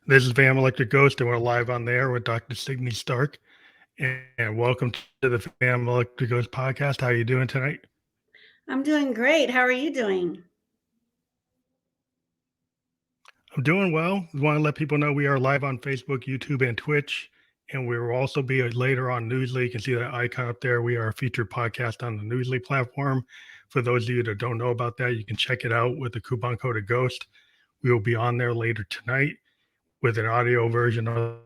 This is Van Electric Ghost, and we're live on there with Dr. Sydney Stark. And welcome to the Van Electric Ghost podcast. How are you doing tonight? I'm doing great. How are you doing? I'm doing well. I want to let people know we are live on Facebook, YouTube, and Twitch. And we will also be later on Newsly. You can see that icon up there. We are a featured podcast on the Newsly platform. For those of you that don't know about that, you can check it out with the coupon code of Ghost. We will be on there later tonight with an audio version of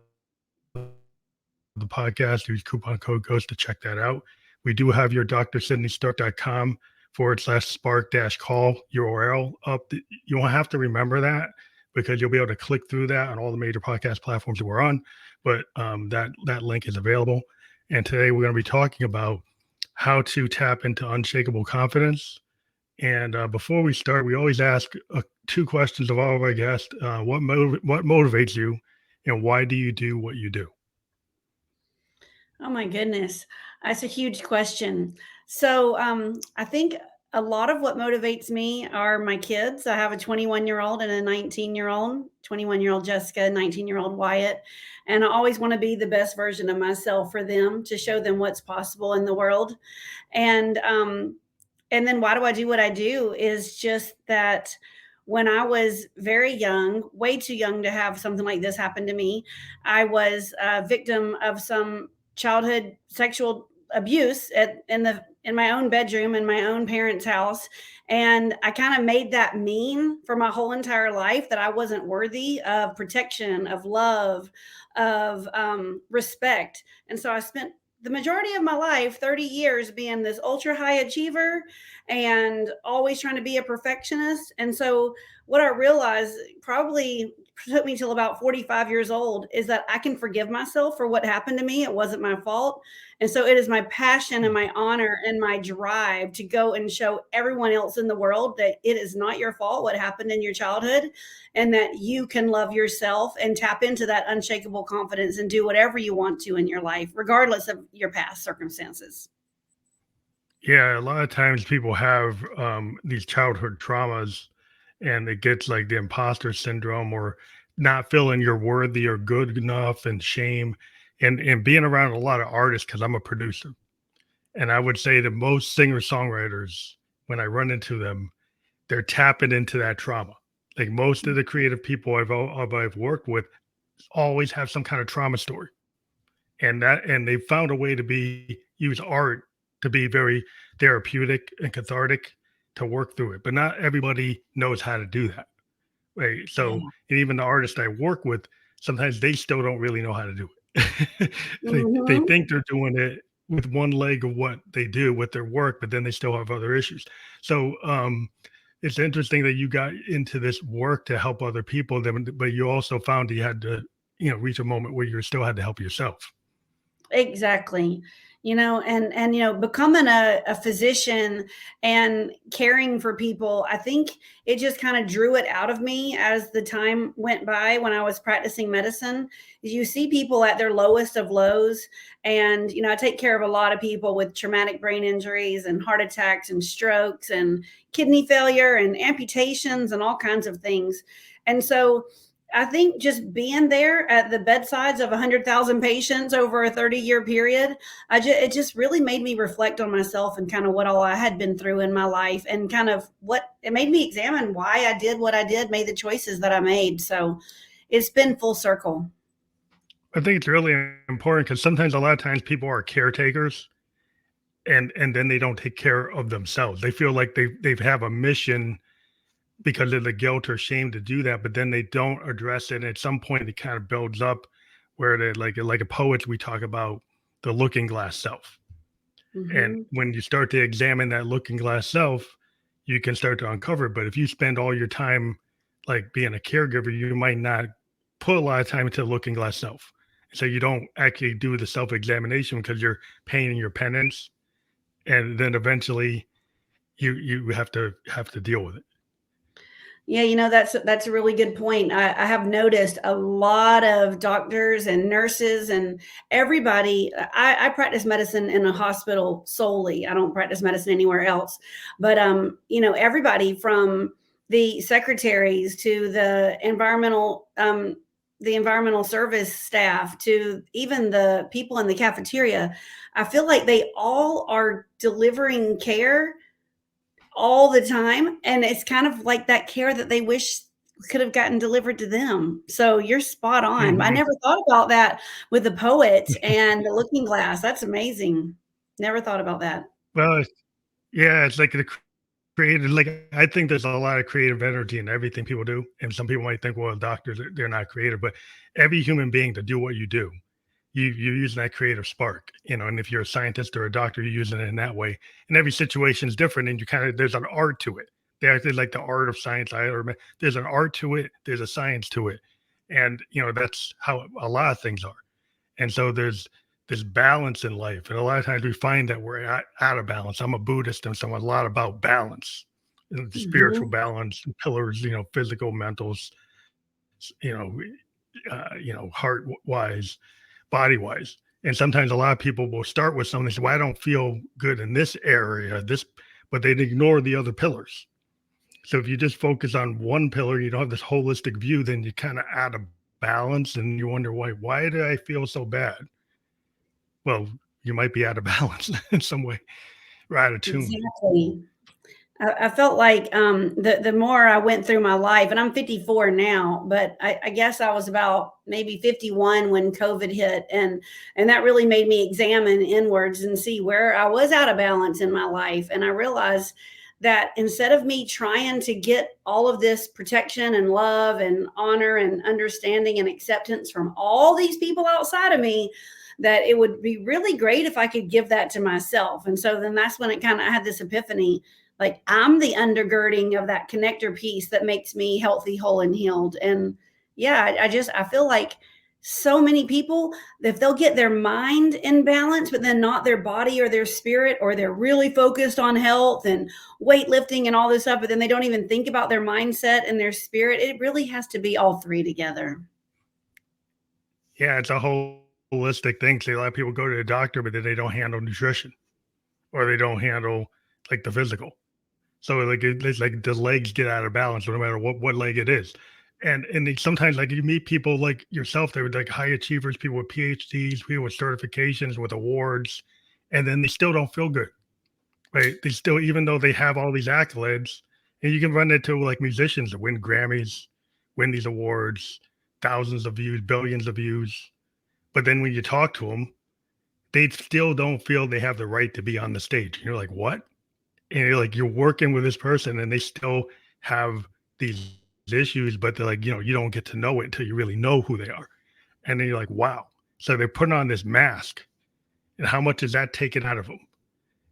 the podcast. Use coupon code Ghost to check that out. We do have your drsydneystark.com/spark-call URL up. You won't have to remember that because you'll be able to click through that on all the major podcast platforms that we're on. But that link is available. And today we're going to be talking about how to tap into unshakable confidence. And before we start, we always ask two questions of all of our guests: what motivates you, and why do you do what you do? Oh my goodness. That's a huge question. I think a lot of what motivates me are my kids. I have a 21-year-old and a 19-year-old, 21-year-old Jessica, 19-year-old Wyatt. And I always want to be the best version of myself for them to show them what's possible in the world. And um, and then why do I do what I do is just that when I was very young, way too young to have something like this happen to me, I was a victim of some childhood sexual abuse in my own bedroom in my own parents' house, and I kind of made that mean for my whole entire life that I wasn't worthy of protection, of love, of respect, and so I spent the majority of my life, 30 years, being this ultra high achiever and always trying to be a perfectionist. And so, what I realized probably took me till about 45 years old is that I can forgive myself for what happened to me. It wasn't my fault. And so, it is my passion and my honor and my drive to go and show everyone else in the world that it is not your fault what happened in your childhood and that you can love yourself and tap into that unshakable confidence and do whatever you want to in your life, regardless of your past circumstances. Yeah, a lot of times people have these childhood traumas, and it gets like the imposter syndrome or not feeling you're worthy or good enough, and shame, and being around a lot of artists because I'm a producer, and I would say that most singer songwriters, when I run into them, they're tapping into that trauma. Like most of the creative people I've worked with always have some kind of trauma story, and they found a way to be use art to be very therapeutic and cathartic to work through it. But not everybody knows how to do that, right? So, Yeah. and even the artists I work with, sometimes they still don't really know how to do it. They Hmm. think they're doing it with one leg of what they do with their work, but then they still have other issues. So it's interesting that you got into this work to help other people, then, but you also found you had to, reach a moment where you still had to help yourself. Exactly. Becoming a physician and caring for people, I think it just kind of drew it out of me as the time went by when I was practicing medicine. You see people at their lowest of lows. And, I take care of a lot of people with traumatic brain injuries and heart attacks and strokes and kidney failure and amputations and all kinds of things. And so, I think just being there at the bedsides of 100,000 patients over a 30-year period, it just really made me reflect on myself and kind of what all I had been through in my life and kind of what it made me examine why I did what I did, made the choices that I made. So it's been full circle. I think it's really important because sometimes a lot of times people are caretakers, and then they don't take care of themselves. They feel like they have a mission because of the guilt or shame to do that, but then they don't address it. And at some point, it kind of builds up where they like a poet. We talk about the looking glass self, and Hmm. when you start to examine that looking glass self, you can start to uncover it. But if you spend all your time like being a caregiver, you might not put a lot of time into the looking glass self. So you don't actually do the self examination because you're paying your penance, and then eventually you have to deal with it. Yeah, that's a really good point. I have noticed a lot of doctors and nurses and everybody. I practice medicine in a hospital solely. I don't practice medicine anywhere else. But everybody from the secretaries to the environmental the environmental service staff to even the people in the cafeteria, I feel like they all are delivering care all the time. And it's kind of like that care that they wish could have gotten delivered to them. So you're spot on. I Mhm. never thought about that with the poet and the looking glass. That's amazing. Never thought about that. Well, yeah, it's like the creative. Like I think there's a lot of creative energy in everything people do, and some people might think, well, doctors they're not creative, but every human being to do what you do, you're using that creative spark, and if you're a scientist or a doctor, you're using it in that way. And every situation is different, and you kind of there's an art to it. They actually like the art of science. There's an art to it. There's a science to it, and that's how a lot of things are. And so there's this balance in life. And a lot of times we find that we're out of balance. I'm a Buddhist, and so I'm a lot about balance, spiritual Mhm. balance, pillars, physical, mental, you know, heart wise, body wise. And sometimes a lot of people will start with something, say, well, I don't feel good in this area, but they ignore the other pillars. So if you just focus on one pillar, you don't have this holistic view, then you kind of out of balance and you wonder why did I feel so bad? Well, you might be out of balance in some way or out of tune. Exactly. I felt like the more I went through my life, and I'm 54 now, but I guess I was about maybe 51 when COVID hit, and that really made me examine inwards and see where I was out of balance in my life. And I realized that instead of me trying to get all of this protection and love and honor and understanding and acceptance from all these people outside of me, that it would be really great if I could give that to myself. And so then that's when it kind of I had this epiphany, like I'm the undergirding of that connector piece that makes me healthy, whole, and healed. And yeah, I feel like so many people, if they'll get their mind in balance, but then not their body or their spirit, or they're really focused on health and weightlifting and all this stuff, but then they don't even think about their mindset and their spirit. It really has to be all three together. Yeah, it's a whole holistic thing. See, a lot of people go to the doctor, but then they don't handle nutrition or they don't handle like the physical. So like it's like the legs get out of balance no matter what leg it is. And sometimes like you meet people like yourself, they're like high achievers, people with PhDs, people with certifications, with awards, and then they still don't feel good. Right. They still, even though they have all these accolades, and you can run into like musicians that win Grammys, win these awards, thousands of views, billions of views. But then when you talk to them, they still don't feel they have the right to be on the stage. And you're like, what? And you're like, you're working with this person and they still have these issues, but they're like, you don't get to know it until you really know who they are. And then you're like, wow. So they're putting on this mask. And how much is that taken out of them?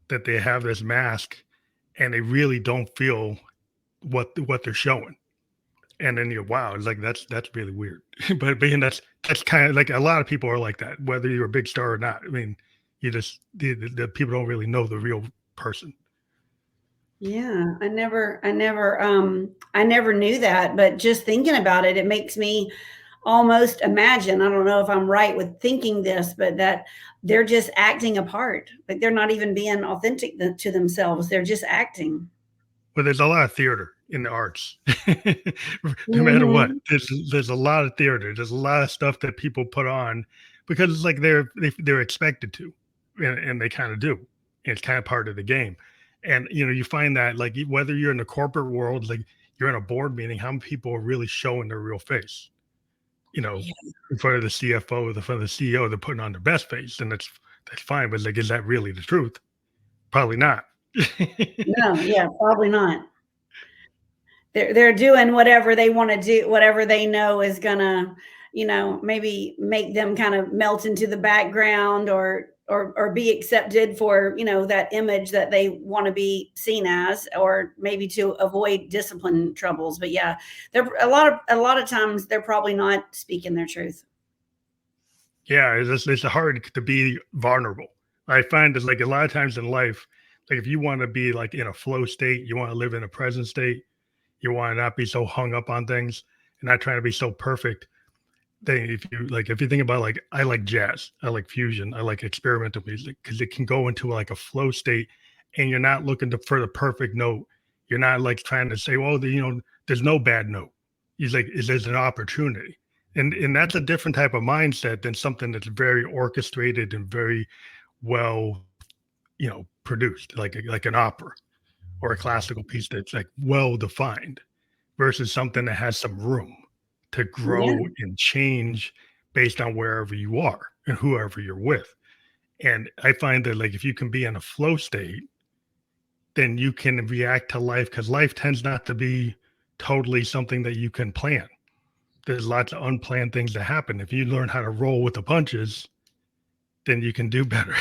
That they have this mask and they really don't feel what they're showing. And then you're wow, it's like that's really weird. But being that's kind of like a lot of people are like that, whether you're a big star or not. I mean, you just the people don't really know the real person. Yeah, I never knew that, but just thinking about it, it makes me almost imagine, I don't know if I'm right with thinking this, but that they're just acting a part. Like they're not even being authentic to themselves. They're just acting. But there's a lot of theater in the arts. No matter what, Mhm. there's a lot of theater. There's a lot of stuff that people put on because it's like they're expected to, and they kind of do. It's kind of part of the game. And you find that like whether you're in the corporate world, like you're in a board meeting, how many people are really showing their real face? You know, Yeah. in front of the CFO, in front of the CEO, they're putting on their best face, and that's fine. But like, is that really the truth? Probably not. No, yeah, probably not. They're doing whatever they want to do, whatever they know is gonna, maybe make them kind of melt into the background, or be accepted for, that image that they want to be seen as, or maybe to avoid discipline troubles. But yeah, they're a lot of times they're probably not speaking their truth. Yeah, it's hard to be vulnerable. I find that like a lot of times in life, like if you want to be like in a flow state, you want to live in a present state, you want to not be so hung up on things and not trying to be so perfect. Then if you think about like I like jazz, I like fusion, I like experimental music because it can go into like a flow state and you're not looking for the perfect note. You're not like trying to say, well, there's no bad note. He's like, is there's an opportunity. And that's a different type of mindset than something that's very orchestrated and very well, produced, like an opera or a classical piece that's like well defined versus something that has some room to Yeah. grow and change based on wherever you are and whoever you're with. And I find that like if you can be in a flow state, then you can react to life because life tends not to be totally something that you can plan. There's lots of unplanned things that happen. If you learn how to roll with the punches, then you can do better.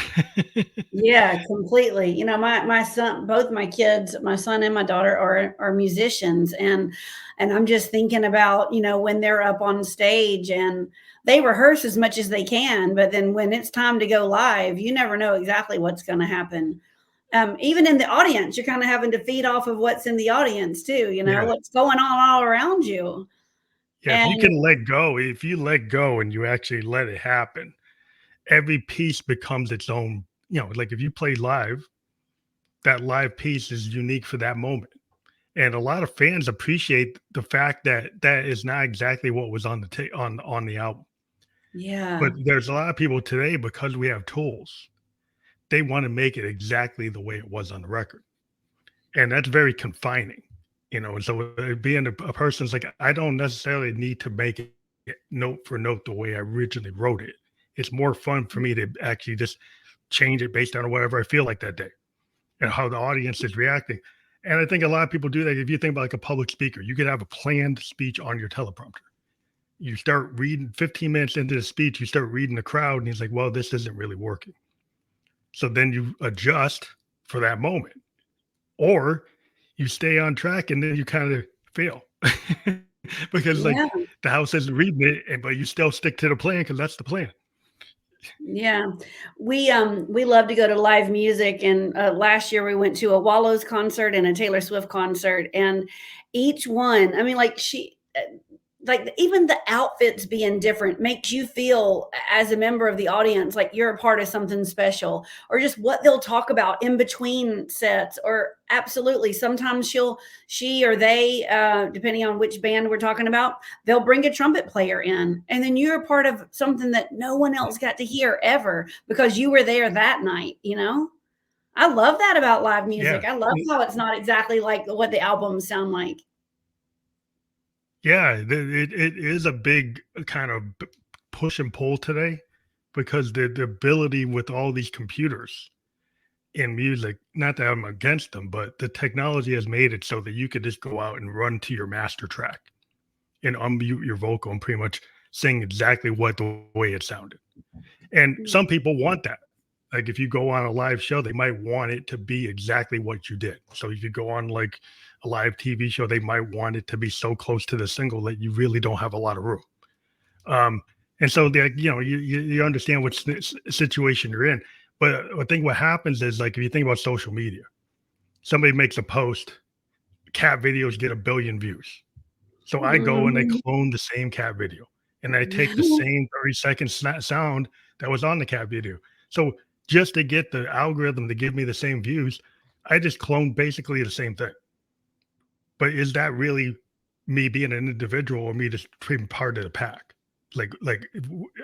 Yeah, completely. My son, both my kids, my son and my daughter are musicians, and I'm just thinking about, when they're up on stage and they rehearse as much as they can, but then when it's time to go live, you never know exactly what's going to happen. Even in the audience, you're kind of having to feed off of what's in the audience too, Yeah. what's going on all around you. Yeah. If you And can let go, if you let go and you actually let it happen, every piece becomes its own, like if you play live, that live piece is unique for that moment. And a lot of fans appreciate the fact that that is not exactly what was on the on the album. But yeah, there's a lot of people today because we have tools, they want to make it exactly the way it was on the record. And that's very confining, And so being a person's like, I don't necessarily need to make it note for note the way I originally wrote it. It's more fun for me to actually just change it based on whatever I feel like that day and how the audience is reacting. And I think a lot of people do that. If you think about like a public speaker, you could have a planned speech on your teleprompter. You start reading 15 minutes into the speech, you start reading the crowd, and he's like, well, this isn't really working. So then you adjust for that moment, or you stay on track and then you kind of fail because like yeah. the house isn't reading it, but you still stick to the plan because that's the plan. Yeah. We love to go to live music, and last year we went to a Wallows concert and a Taylor Swift concert, and each one, I mean, like even the outfits being different makes you feel as a member of the audience like you're a part of something special, or just what they'll talk about in between sets. Or absolutely, sometimes she or they, depending on which band we're talking about, they'll bring a trumpet player in, and then you're a part of something that no one else got to hear ever because you were there that night. I love that about live Yeah. music. I love how it's not exactly like what the albums sound like. Yeah, it is a big kind of push and pull today because the ability with all these computers in music, not that I'm against them, but the technology has made it so that you could just go out and run to your master track and unmute your vocal and pretty much sing exactly what the way it sounded. And some people want that. Like if you go on a live show, they might want it to be exactly what you did. So if you go on like a live TV show, they might want it to be so close to the single that you really don't have a lot of room. Um, and so you understand what situation you're in. But I think what happens is like if you think about social media, somebody makes a post, cat videos get a billion views. So I go and I Mhm. clone the same cat video and I take the same 30-second sound that was on the cat video. So just to get the algorithm to give me the same views, I just clone basically the same thing. But is that really me being an individual or me just being part of the pack?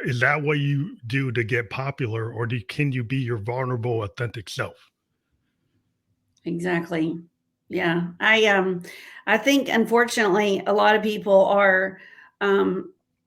Is that what you do to get popular, or can you be your vulnerable, authentic self? Exactly. Yeah. I think unfortunately a lot of people are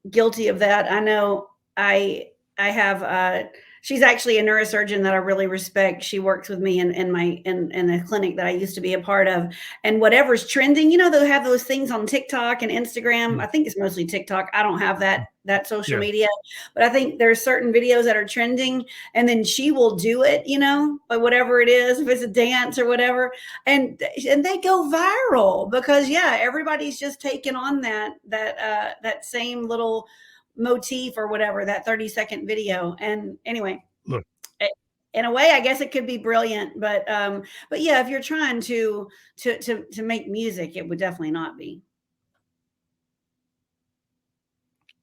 guilty of that. I know I have she's actually a neurosurgeon that I really respect. She works with me in a clinic that I used to be a part of. And whatever's trending, they'll have those things on TikTok and Instagram. Mm, I think it's mostly TikTok. I don't have that social yeah, media, but I think there's certain videos that are trending, and then she will do it, like whatever it is, if it's a dance or whatever, and they go viral because, yeah, everybody's just taking on that same little motif or whatever, that 30-second video. And anyway, look. eh, in a way, I guess it could be brilliant, but yeah, if you're trying to make music, it would definitely not be.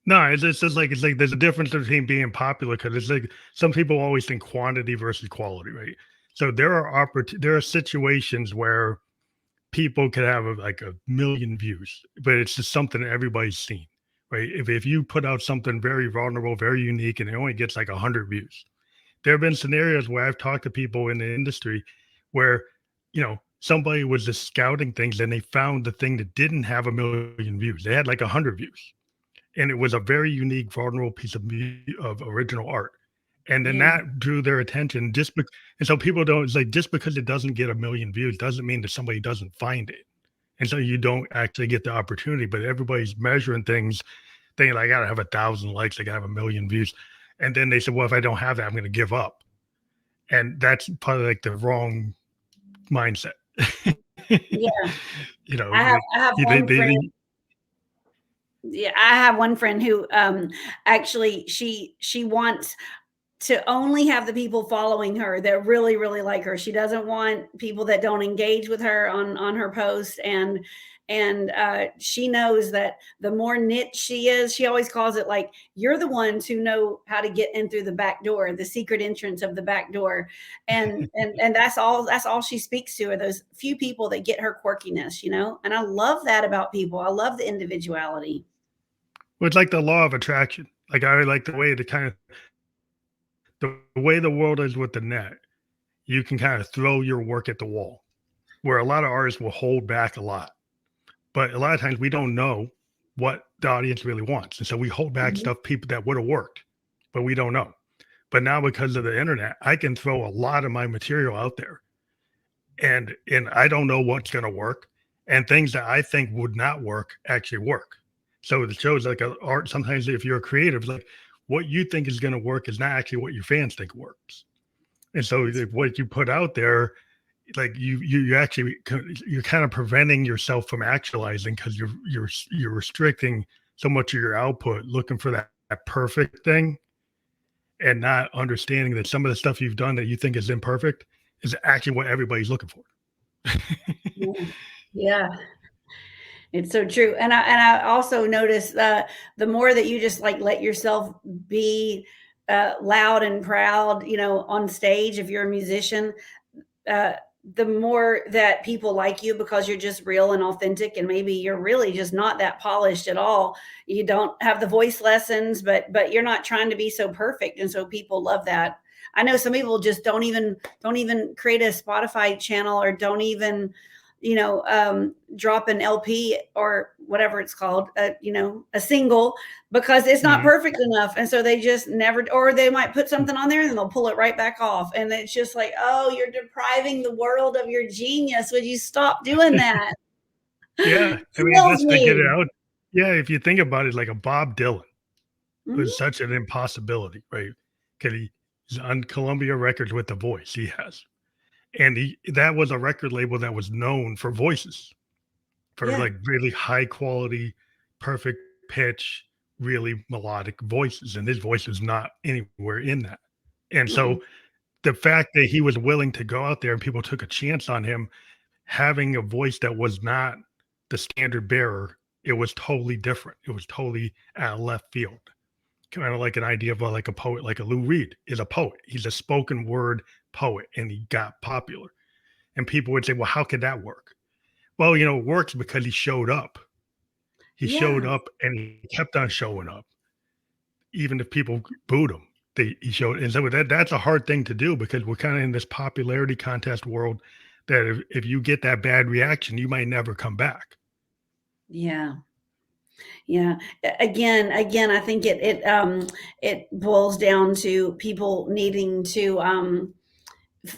No, it's just like there's a difference between being popular because it's like some people always think quantity versus quality, right? So there are situations where people could have like a million views, but it's just something that everybody's seen, right? If you put out something very vulnerable, very unique, and it only gets like 100 views, there have been scenarios where I've talked to people in the industry where, somebody was just scouting things and they found the thing that didn't have 1 million views. They had like 100 views, and it was a very unique, vulnerable piece of original art. And then Yeah. that drew their attention and so people don't, it's like, just because it doesn't get 1 million views doesn't mean that somebody doesn't find it. And so you don't actually get the opportunity, but everybody's measuring things, thinking, I got to have 1,000 likes, I got to have 1 million views. And then they said, well, if I don't have that, I'm going to give up. And that's probably like the wrong mindset. Yeah. you know, I have one friend. they Yeah, I have one friend who actually she wants to only have the people following her that really really like her. She doesn't want people that don't engage with her on her posts, and she knows that the more niche she is, she always calls it like, you're the ones who know how to get in through the back door, the secret entrance of the back door. And that's all she speaks to, are those few people that get her quirkiness, and I love that about people. I love the individuality. well, it's like the law of attraction. Like I like the way the world is with the net. You can kind of throw your work at the wall, where a lot of artists will hold back a lot. But a lot of times we don't know what the audience really wants. And so we hold back Mhm. stuff people that would have worked, but we don't know. But now because of the internet, I can throw a lot of my material out there, and I don't know what's going to work, and things that I think would not work actually work. So it shows like a art. Sometimes if you're a creative, like what you think is going to work is not actually what your fans think works. And so That's what you put out there, like you actually, you're kind of preventing yourself from actualizing, because you're restricting so much of your output, looking for that perfect thing, and not understanding that some of the stuff you've done that you think is imperfect is actually what everybody's looking for. yeah. Yeah. It's so true. And I also notice the more that you just like let yourself be loud and proud, on stage, if you're a musician, uh, the more that people like you because you're just real and authentic, and maybe you're really just not that polished at all. You don't have the voice lessons, but you're not trying to be so perfect, and so people love that. I know some people just don't even create a Spotify channel, or don't even drop an LP or whatever it's called, a single, because it's not Mhm. perfect enough. And so they just never, or they might put something on there and they'll pull it right back off. And it's just like, oh, you're depriving the world of your genius. Would you stop doing that? Yeah, I mean, Kills just to get it me. out. Yeah, if you think about it, like a Bob Dylan was Mhm. such an impossibility, right? Because he's on Columbia Records with the voice he has, and that was a record label that was known for voices, for Yeah. like really high quality, perfect pitch, really melodic voices, and his voice was not anywhere in that. And so Mm-mm. the fact that he was willing to go out there and people took a chance on him having a voice that was not the standard bearer, it was totally different. It was totally out of left field. Kind of like an idea of like a poet, like a Lou Reed is a poet. He's a spoken word poet, and he got popular. And people would say, well, how could that work? Well, it works because he showed up. He showed Yeah. up and he kept on showing up, even if people booed him. He showed, and so that's a hard thing to do, because we're kind of in this popularity contest world that if you get that bad reaction, you might never come back. Yeah. Yeah. Again, I think it boils down to people needing to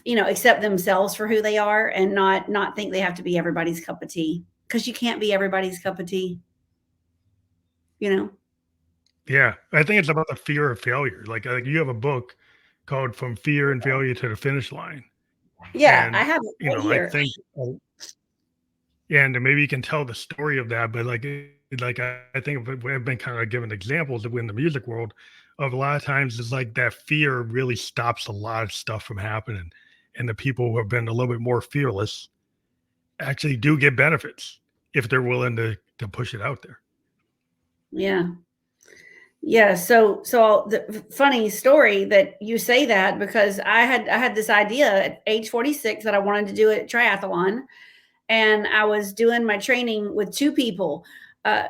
accept themselves for who they are, and not think they have to be everybody's cup of tea, because you can't be everybody's cup of tea, you know. Yeah, I think it's about the fear of failure. Like you have a book called "From Fear and Failure to the Finish Line," Yeah, I and have it right I here. think, yeah, and maybe you can tell the story of that. But like I think we've been kind of given examples in the music world of a lot of times it's like that fear really stops a lot of stuff from happening, and the people who have been a little bit more fearless actually do get benefits if they're willing to push it out there. Yeah. Yeah, so the funny story that you say that, because I had this idea at age 46 that I wanted to do a triathlon, and I was doing my training with two people. Uh,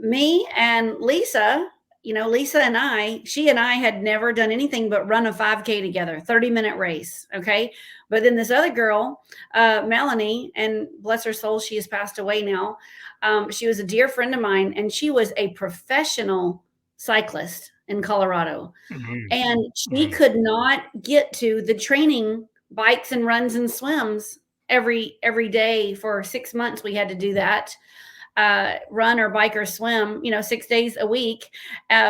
me and Lisa, Lisa and she and I had never done anything but run a 5K together, 30-minute race. Okay. But then this other girl, Melanie, and bless her soul, she has passed away now. She was a dear friend of mine, and she was a professional cyclist in Colorado. Mhm, And she mhm. could not get to the training bikes and runs and swims every day for 6 months. We had to do that, run or bike or swim, 6 days a week,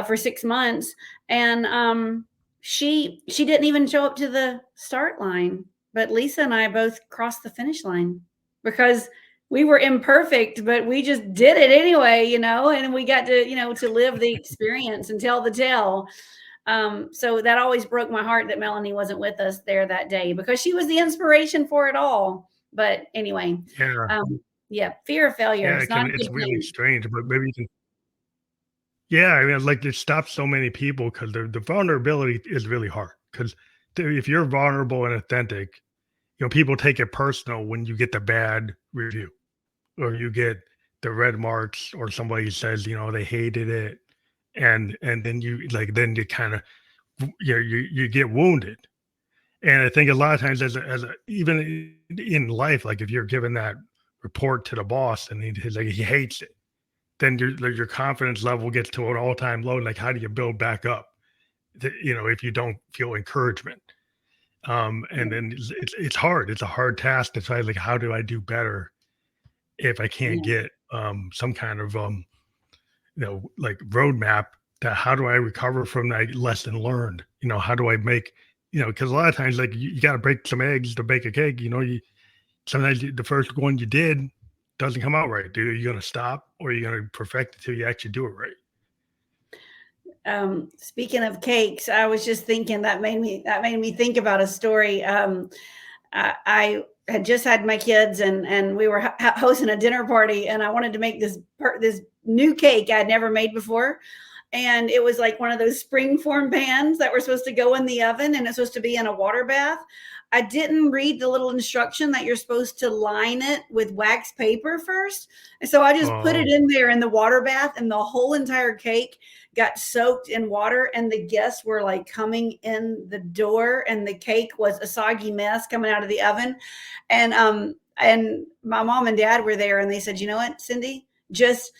for 6 months. And she didn't even show up to the start line. But Lisa and I both crossed the finish line because we were imperfect, but we just did it anyway, and we got to, to live the experience and tell the tale. So that always broke my heart that Melanie wasn't with us there that day because she was the inspiration for it all. But anyway, Yeah, yeah, fear of failure. yeah, It's not a it's good really thing. strange, but maybe you can. Yeah, I mean, like, it stops so many people because the vulnerability is really hard. Because if you're vulnerable and authentic, people take it personal when you get the bad review or you get the red marks or somebody says, they hated it, and then then you kinda, you get wounded. And I think a lot of times as a even in life, like, if you're given that report to the boss and he's like, he hates it, then your confidence level gets to an all-time low. Like, how do you build back up? If you don't feel encouragement, and Yeah, then it's hard. It's a hard task to try. Like, how do I do better if I can't yeah, get some kind of like roadmap to how do I recover from that lesson learned? How do I make because a lot of times like you got to break some eggs to bake a cake. You sometimes the first one you did doesn't come out right. Dude, are you gonna stop or are you gonna perfect it till you actually do it right? speaking of cakes, I was just thinking that made me think about a story. I had just had my kids, and we were hosting a dinner party, and I wanted to make this new cake I'd never made before. And it was like one of those spring form pans that were supposed to go in the oven, and it's supposed to be in a water bath. I didn't read the little instruction that you're supposed to line it with wax paper first. And so I just put it Oh, in there in the water bath, and the whole entire cake got soaked in water. And the guests were like coming in the door, and the cake was a soggy mess coming out of the oven. And my mom and dad were there, and they said, you know what, Cindy, just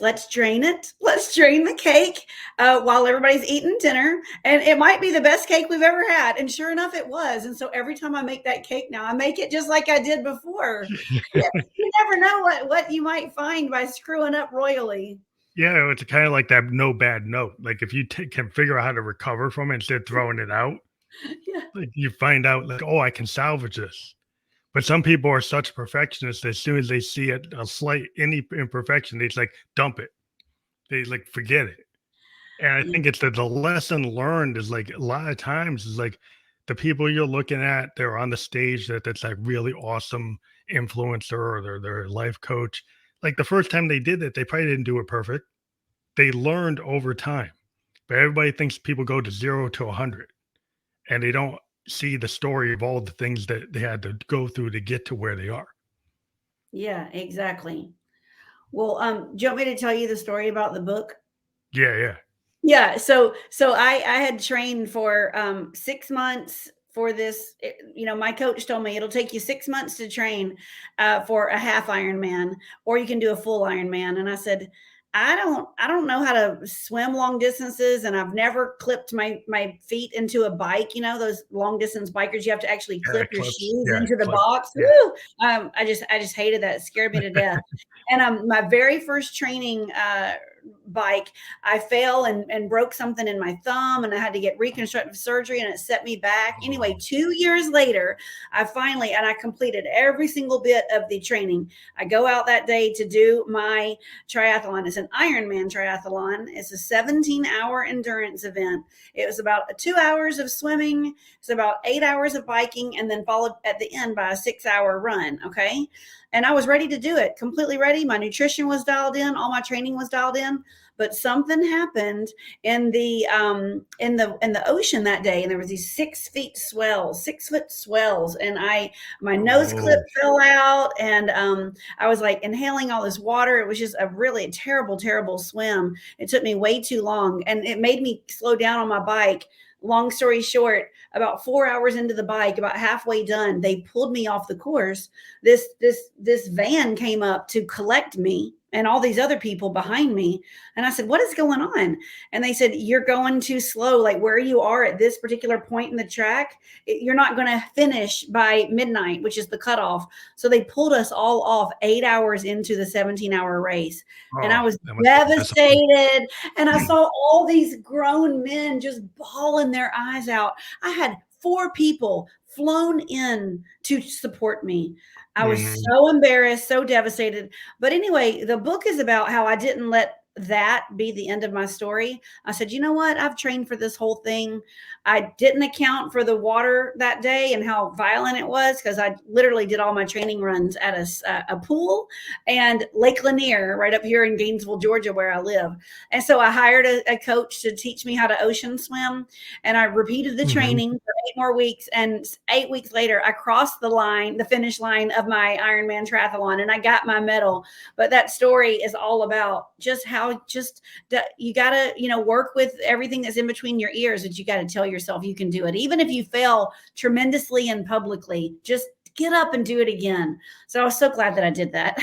let's drain it. Let's drain the cake while everybody's eating dinner. And it might be the best cake we've ever had. And sure enough, it was. And so every time I make that cake now, I make it just like I did before. You never know what you might find by screwing up royally. yeah, it's kind of like that no bad note. Like if you can figure out how to recover from it instead of throwing it out, Yeah. like you find out like, oh, I can salvage this. But some people are such perfectionists. As soon as they see it, a slight any imperfection, they just like dump it. They like forget it. And I Yeah. think it's the lesson learned is like a lot of times is like the people you're looking at, they're on the stage that's like really awesome influencer or their life coach. Like the first time they did it, they probably didn't do it perfect. They learned over time. But everybody thinks people go to 0 to 100 and they don't see the story of all the things that they had to go through to get to where they are. Yeah, exactly. Well, do you want me to tell you the story about the book? Yeah, yeah. Yeah, so I had trained for 6 months for this. My coach told me it'll take you 6 months to train for a half Ironman, or you can do a full Ironman. And I said, I don't know how to swim long distances, and I've never clipped my feet into a bike. Those long distance bikers, you have to actually Yeah, clip your clips. shoes Yeah, into the clip. box. Yeah. Woo! I just hated that. It scared me to death. And my very first training bike, I fell and broke something in my thumb, and I had to get reconstructive surgery, and it set me back. Anyway, Oh, 2 years later, I completed every single bit of the training. I go out that day to do my triathlon. It's an Ironman triathlon. It's a 17-hour endurance event. It was about 2 hours of swimming. It's about 8 hours of biking, and then followed at the end by a 6-hour run. Okay. and I was ready to do it, completely ready. My nutrition was dialed in, all my training was dialed in, but something happened in the ocean that day, and there was these 6 feet swells, 6 foot swells, and my nose clip Oh, fell out, and I was like inhaling all this water. It was just a really terrible, terrible swim. It took me way too long, and it made me slow down on my bike. Long story short, about 4 hours into the bike, about halfway done, they pulled me off the course. This van came up to collect me and all these other people behind me. And I said, "What is going on?" And they said, "You're going too slow. Like where you are at this particular point in the track, you're not going to finish by midnight, which is the cutoff." So they pulled us all off 8 hours into the 17-hour race. And I oh, was that must be disappointing. devastated. And I saw all these grown men just bawling their eyes out. I had 4 people flown in to support me. I was Mhm. so embarrassed, so devastated. But anyway, the book is about how I didn't let that be the end of my story. I said, "You know what? I've trained for this whole thing. I didn't account for the water that day and how violent it was because I literally did all my training runs at a pool and Lake Lanier right up here in Gainesville, Georgia, where I live. And so I hired a coach to teach me how to ocean swim, and I repeated the Mhm. training for 8 more weeks. And 8 weeks later, I crossed the line, the finish line of my Ironman triathlon, and I got my medal. But that story is all about just how just you got to, work with everything that's in between your ears, that you got to tell yourself you can do it. Even if you fail tremendously and publicly, just get up and do it again. So I was so glad that I did that.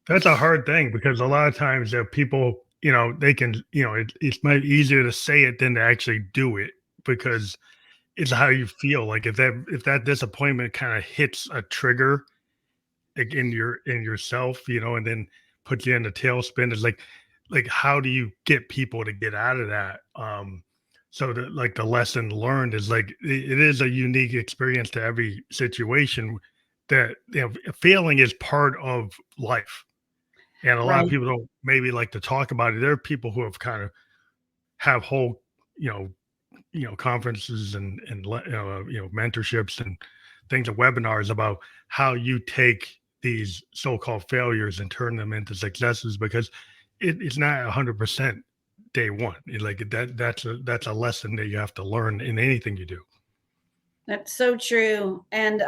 That's a hard thing because a lot of times that people, they can, it's much easier to say it than to actually do it because it's how you feel. Like if that disappointment kind of hits a trigger like in yourself, and then puts you in a tailspin, it's like how do you get people to get out of that? So that like the lesson learned is like it is a unique experience to every situation that failing is part of life. And a lot of Right. people don't maybe like to talk about it. There are people who have kind of have whole, you know, conferences and mentorships and things and webinars about how you take these so-called failures and turn them into successes because it's not 100% day one. Like that's a lesson that you have to learn in anything you do. That's so true. And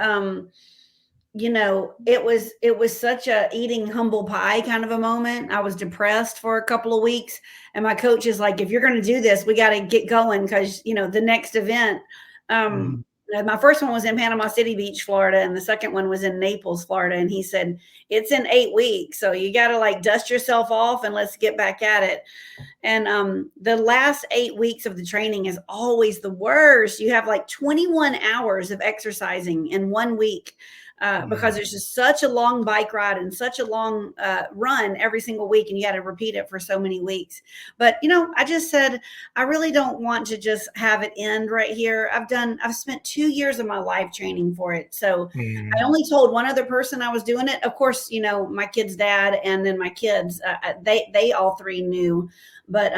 it was such a eating humble pie kind of a moment. I was depressed for a couple of weeks, and my coach is like, "If you're going to do this, we got to get going because the next event." Um, Mhm. my first one was in Panama City Beach, Florida, and the second one was in Naples, Florida. And he said, "It's in 8 weeks, so you got to like dust yourself off and let's get back at it." And the last 8 weeks of the training is always the worst. You have like 21 hours of exercising in one week because Mm. there's just such a long bike ride and such a long run every single week, and you got to repeat it for so many weeks. But I just said I really don't want to just have it end right here. I've spent 2 years of my life training for it, so I Mm. only told one other person I was doing it. Of course, my kid's dad and then my kids, they all three knew. But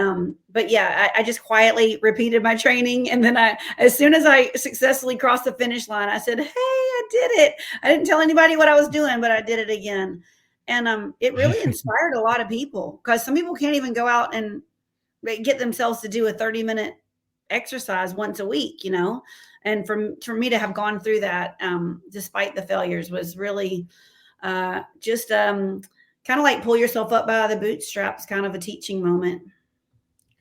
yeah, I just quietly repeated my training, and then as soon as I successfully crossed the finish line, I said, "Hey, I did it." I didn't tell anybody what I was doing, but I did it again. And it really inspired a lot of people because some people can't even go out and get themselves to do a 30-minute exercise once a week. And for me to have gone through that, despite the failures, was really just kind of like pull yourself up by the bootstraps, kind of a teaching moment.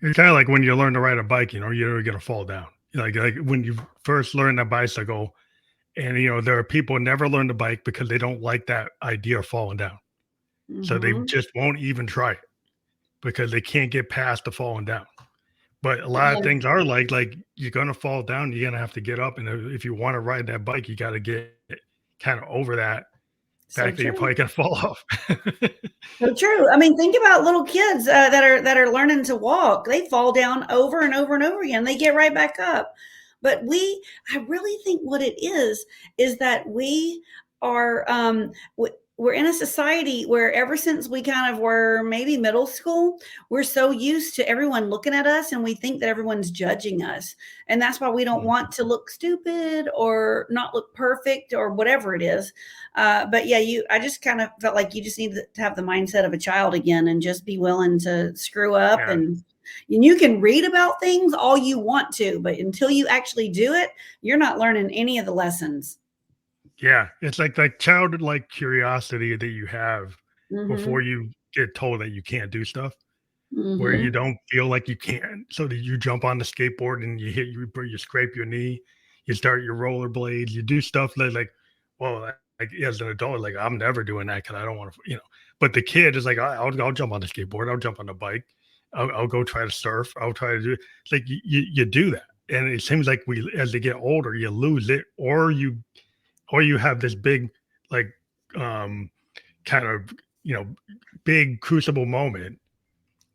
It's kind of like when you learn to ride a bike, you're gonna fall down. Like when you first learn a bicycle, and there are people who never learn to bike because they don't like that idea of falling down. So they Hmm. just won't even try it because they can't get past the falling down. But a lot of Yeah, things are like you're gonna fall down, you're gonna have to get up, and if you want to ride that bike, you got to get kind of over that so fact that you're true. probably gonna fall off. So true. I mean, think about little kids that are learning to walk. They fall down over and over and over again. They get right back up. But I really think what it is that we are. we're in a society where ever since we kind of were maybe middle school, we're so used to everyone looking at us and we think that everyone's judging us. And that's why we don't Mhm. want to look stupid or not look perfect or whatever it is. But yeah, I just kind of felt like you just need to have the mindset of a child again and just be willing to screw up. Yeah. And you can read about things all you want to, but until you actually do it, you're not learning any of the lessons. Yeah. It's like that childlike curiosity that you have before Hmm. you get told that you can't do stuff, where you Hmm. don't feel like you can. So that you jump on the skateboard and you scrape your knee, you start your rollerblades, you do stuff that like, well, like as an adult, like I'm never doing that because I don't want to, you know. But the kid is like, I'll jump on the skateboard, I'll jump on the bike, I'll go try to surf, I'll try to do it. It's like you do that, and it seems like we as they get older, you lose it, or you have this big like um kind of you know big crucible moment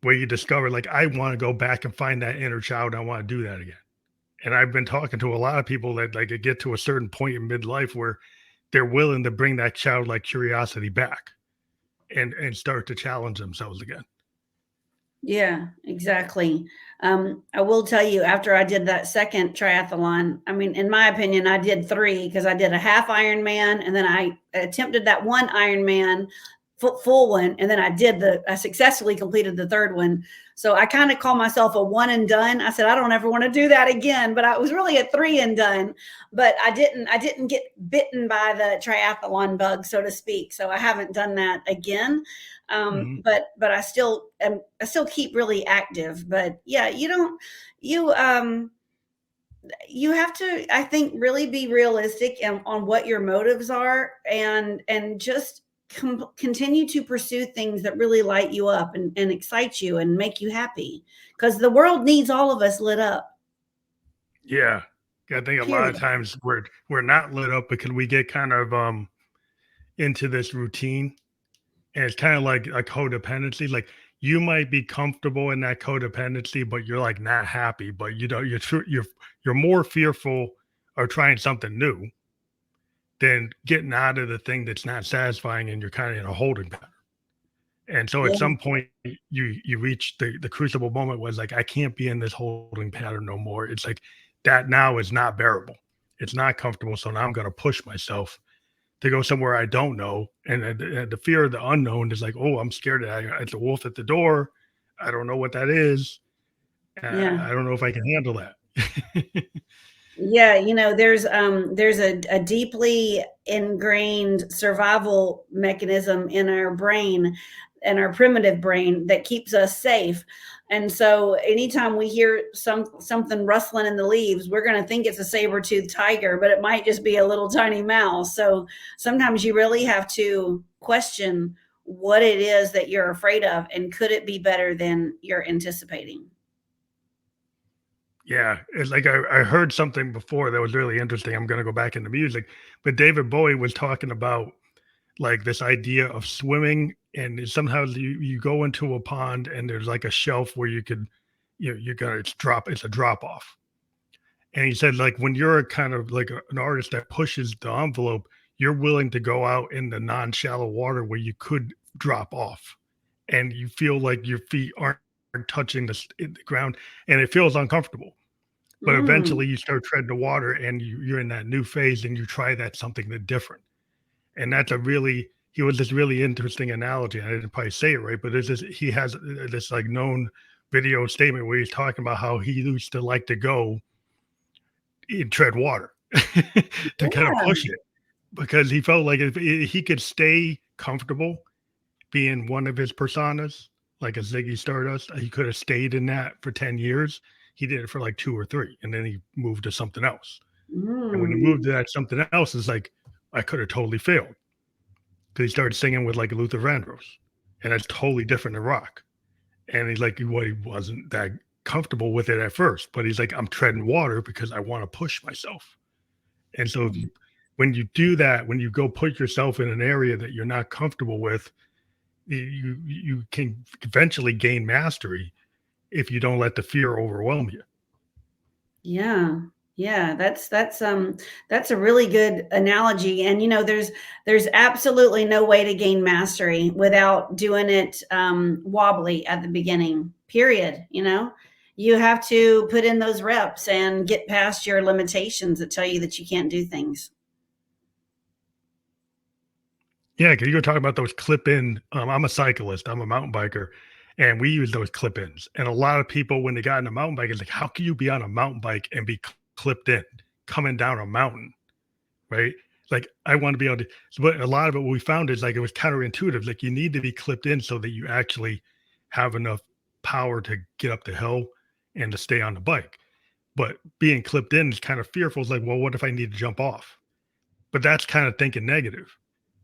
where you discover like I want to go back and find that inner child. I want to do that again. And I've been talking to a lot of people that like get to a certain point in midlife where they're willing to bring that childlike curiosity back and start to challenge themselves again. Yeah, exactly. I will tell you, after I did that second triathlon, I mean, in my opinion, I did three because I did a half Ironman and then I attempted that one Ironman full one, and then I successfully completed the third one. So I kind of call myself a one and done. I said I don't ever want to do that again, but I was really a three and done. But I didn't get bitten by the triathlon bug, so to speak. So I haven't done that again. Mhm. But I still keep really active. But yeah, you you have to, I think, really be realistic on what your motives are, and just continue to pursue things that really light you up and excite you and make you happy, because the world needs all of us lit up. Yeah. I think a lot of Period. times we're not lit up because we get kind of into this routine. And it's kind of like a codependency. Like you might be comfortable in that codependency, but you're like not happy. But you know, you're more fearful of trying something new than getting out of the thing that's not satisfying, and you're kind of in a holding pattern. And so at Yeah. some point you reach the crucible moment was like, I can't be in this holding pattern no more. It's like that now is not bearable. It's not comfortable. So now I'm gonna push myself to go somewhere I don't know. And the fear of the unknown is like, oh, I'm scared that it's a wolf at the door. I don't know what that is. Yeah. I don't know if I can handle that. Yeah, there's a deeply ingrained survival mechanism in our brain, and our primitive brain, that keeps us safe. And so anytime we hear something rustling in the leaves, we're going to think it's a saber-toothed tiger, but it might just be a little tiny mouse. So sometimes you really have to question what it is that you're afraid of, and could it be better than you're anticipating. Yeah, it's like I heard something before that was really interesting. I'm going to go back into music, but David Bowie was talking about like this idea of swimming, and somehow you go into a pond and there's like a shelf where you could you're gonna it's a drop off. And he said, like, when you're a kind of like an artist that pushes the envelope, you're willing to go out in the non-shallow water where you could drop off, and you feel like your feet aren't touching the ground, and it feels uncomfortable. But Mm, eventually, you start treading the water, and you're in that new phase, and you try that something that different. And that's a really he was this really interesting analogy. I didn't probably say it right, but he has this like known video statement where he's talking about how he used to like to go and tread water to kind of yeah. push it because he felt like if he could stay comfortable being one of his personas, like a Ziggy Stardust, he could have stayed in that for 10 years. He did it for like 2 or 3, and then he moved to something else. And when he moved Mm, to that something else, it's like, I could have totally failed because he started singing with like Luther Vandross, and that's totally different than rock. And he's like, he wasn't that comfortable with it at first, but he's like, I'm treading water because I want to push myself. And so when you do that, when you go put yourself in an area that you're not comfortable with, you can eventually gain mastery if you don't let the fear overwhelm you. yeah. Yeah, that's a really good analogy. And there's absolutely no way to gain mastery without doing it wobbly at the beginning. Period. You have to put in those reps and get past your limitations that tell you that you can't do things. Yeah, because you were talking about those clip-in. I'm a cyclist. I'm a mountain biker, and we use those clip-ins. And a lot of people, when they got into mountain biking, is like, how can you be on a mountain bike and be clipped in coming down a mountain, right? Like, I want to be able to. But a lot of it, what we found is like it was counterintuitive. Like, you need to be clipped in so that you actually have enough power to get up the hill and to stay on the bike. But being clipped in is kind of fearful. It's like, well, what if I need to jump off? But that's kind of thinking negative.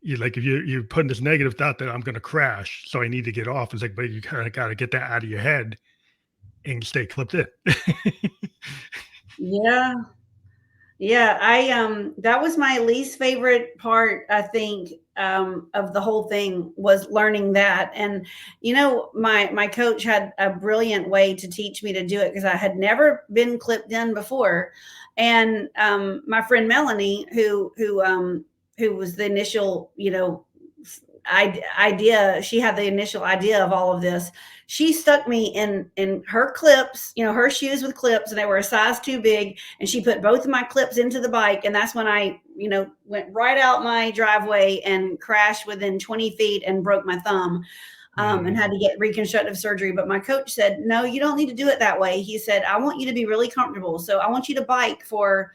You like if you're putting this negative thought that I'm going to crash, so I need to get off. It's like, but you kind of got to get that out of your head and stay clipped in. Yeah. Yeah, that was my least favorite part, I think, of the whole thing was learning that. And my coach had a brilliant way to teach me to do it because I had never been clipped in before. And my friend Melanie, who was the initial, idea, she had the initial idea of all of this. She stuck me in her clips, her shoes with clips, and they were a size too big, and she put both of my clips into the bike, and that's when I went right out my driveway and crashed within 20 feet and broke my thumb. And had Mm, to get reconstructive surgery. But my coach said, no, you don't need to do it that way. He said, I want you to be really comfortable, so I want you to bike for,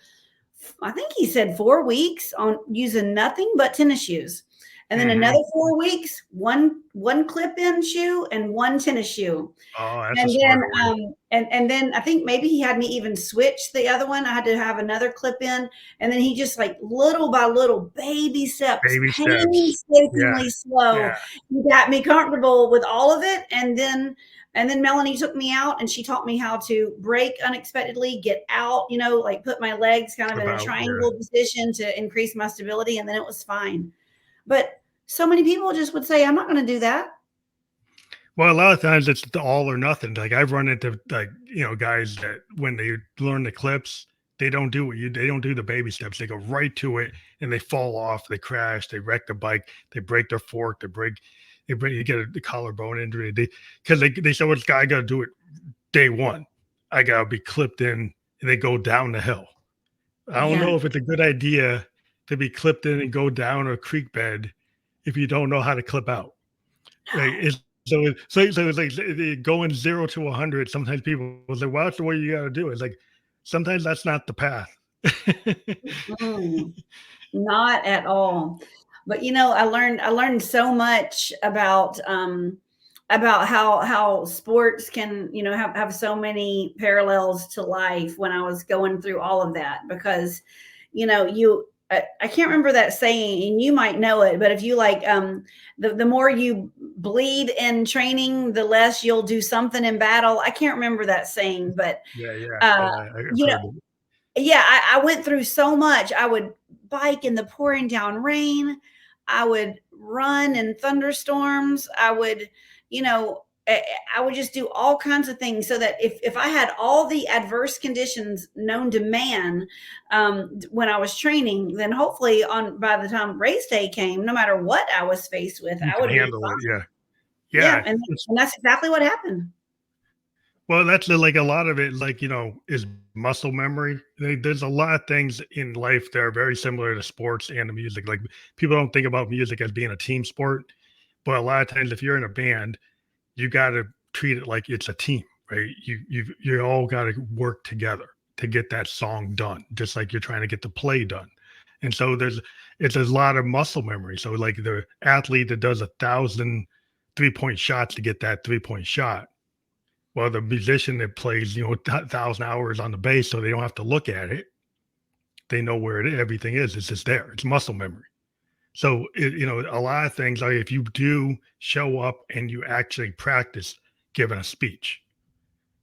I think he said, 4 weeks on using nothing but tennis shoes. And then mhm. another 4 weeks, one clip-in shoe and one tennis shoe. Oh, that's a And then smart boy. and then I think maybe he had me even switch the other one. I had to have another clip in, and then he just, like, little by little, baby steps, Baby steps. Yeah, painstakingly slow, yeah. he got me comfortable with all of it. And then Melanie took me out and she taught me how to brake unexpectedly, get out, like put my legs kind of in a About yeah. triangle position to increase my stability, and then it was fine. But so many people just would say, I'm not going to do that. Well, a lot of times it's the all or nothing. Like I've run into guys that when they learn the clips, they don't do the baby steps. They go right to it and they fall off, they crash, they wreck the bike, they break their fork, they break you get the collarbone injury. They say, well, this guy gotta do it day one. I gotta be clipped in and they go down the hill. I don't Yeah. know if it's a good idea to be clipped in and go down a creek bed if you don't know how to clip out. Like it's so it's like going 0 to 100. Sometimes people will say, "Well, that's the way you got to do it." It's like sometimes that's not the path. Mm, not at all. But I learned so much about how sports can, have so many parallels to life when I was going through all of that. Because I can't remember that saying, and you might know it, but if you like, the more you bleed in training, the less you'll do something in battle. I can't remember that saying, but Yeah, yeah, uh, yeah. I've you know, heard it. yeah, I went through so much. I would bike in the pouring down rain. I would run in thunderstorms. I would just do all kinds of things so that if I had all the adverse conditions known to man, when I was training, then hopefully on by the time race day came, no matter what I was faced with, You I can would be handle it. fine. Yeah, Yeah, yeah. and that's exactly what happened. Well, that's like a lot of it. Like is muscle memory. There's a lot of things in life that are very similar to sports and to music. Like people don't think about music as being a team sport, but a lot of times if you're in a band, you got to treat it like it's a team, right? You all got to work together to get that song done, just like you're trying to get the play done. And so it's a lot of muscle memory. So like the athlete that does 1,000 3-point shots to get that 3-point shot. Well, the musician that plays 1,000 hours on the bass, so they don't have to look at it. They know where everything is. It's just there. It's muscle memory. So, a lot of things like if you do show up and you actually practice giving a speech,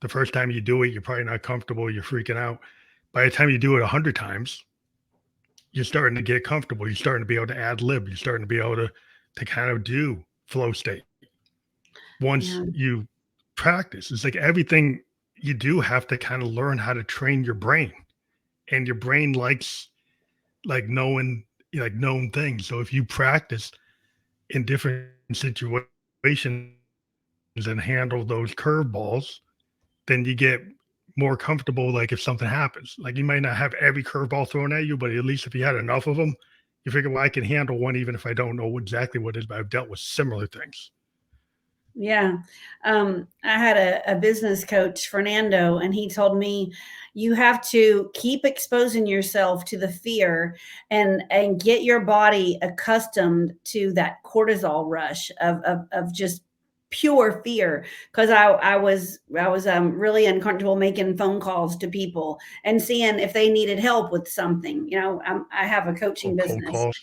the first time you do it, you're probably not comfortable. You're freaking out. By the time you do it 100 times, you're starting to get comfortable. You're starting to be able to ad lib. You're starting to be able to kind of do flow state. Once Yeah. you practice, it's like everything you do have to kind of learn how to train your brain. and your brain likes like knowing like known things. So if you practice in different situations and handle those curveballs, then you get more comfortable. Like if something happens, like you might not have every curveball thrown at you, but at least if you had enough of them, you figure, well, I can handle one even if I don't know exactly what it is, but I've dealt with similar things. Yeah. I had a business coach, Fernando, and he told me you have to keep exposing yourself to the fear and get your body accustomed to that cortisol rush of just pure fear. Because I was really uncomfortable making phone calls to people and seeing if they needed help with something. I have a Oh, coaching cold business, calls.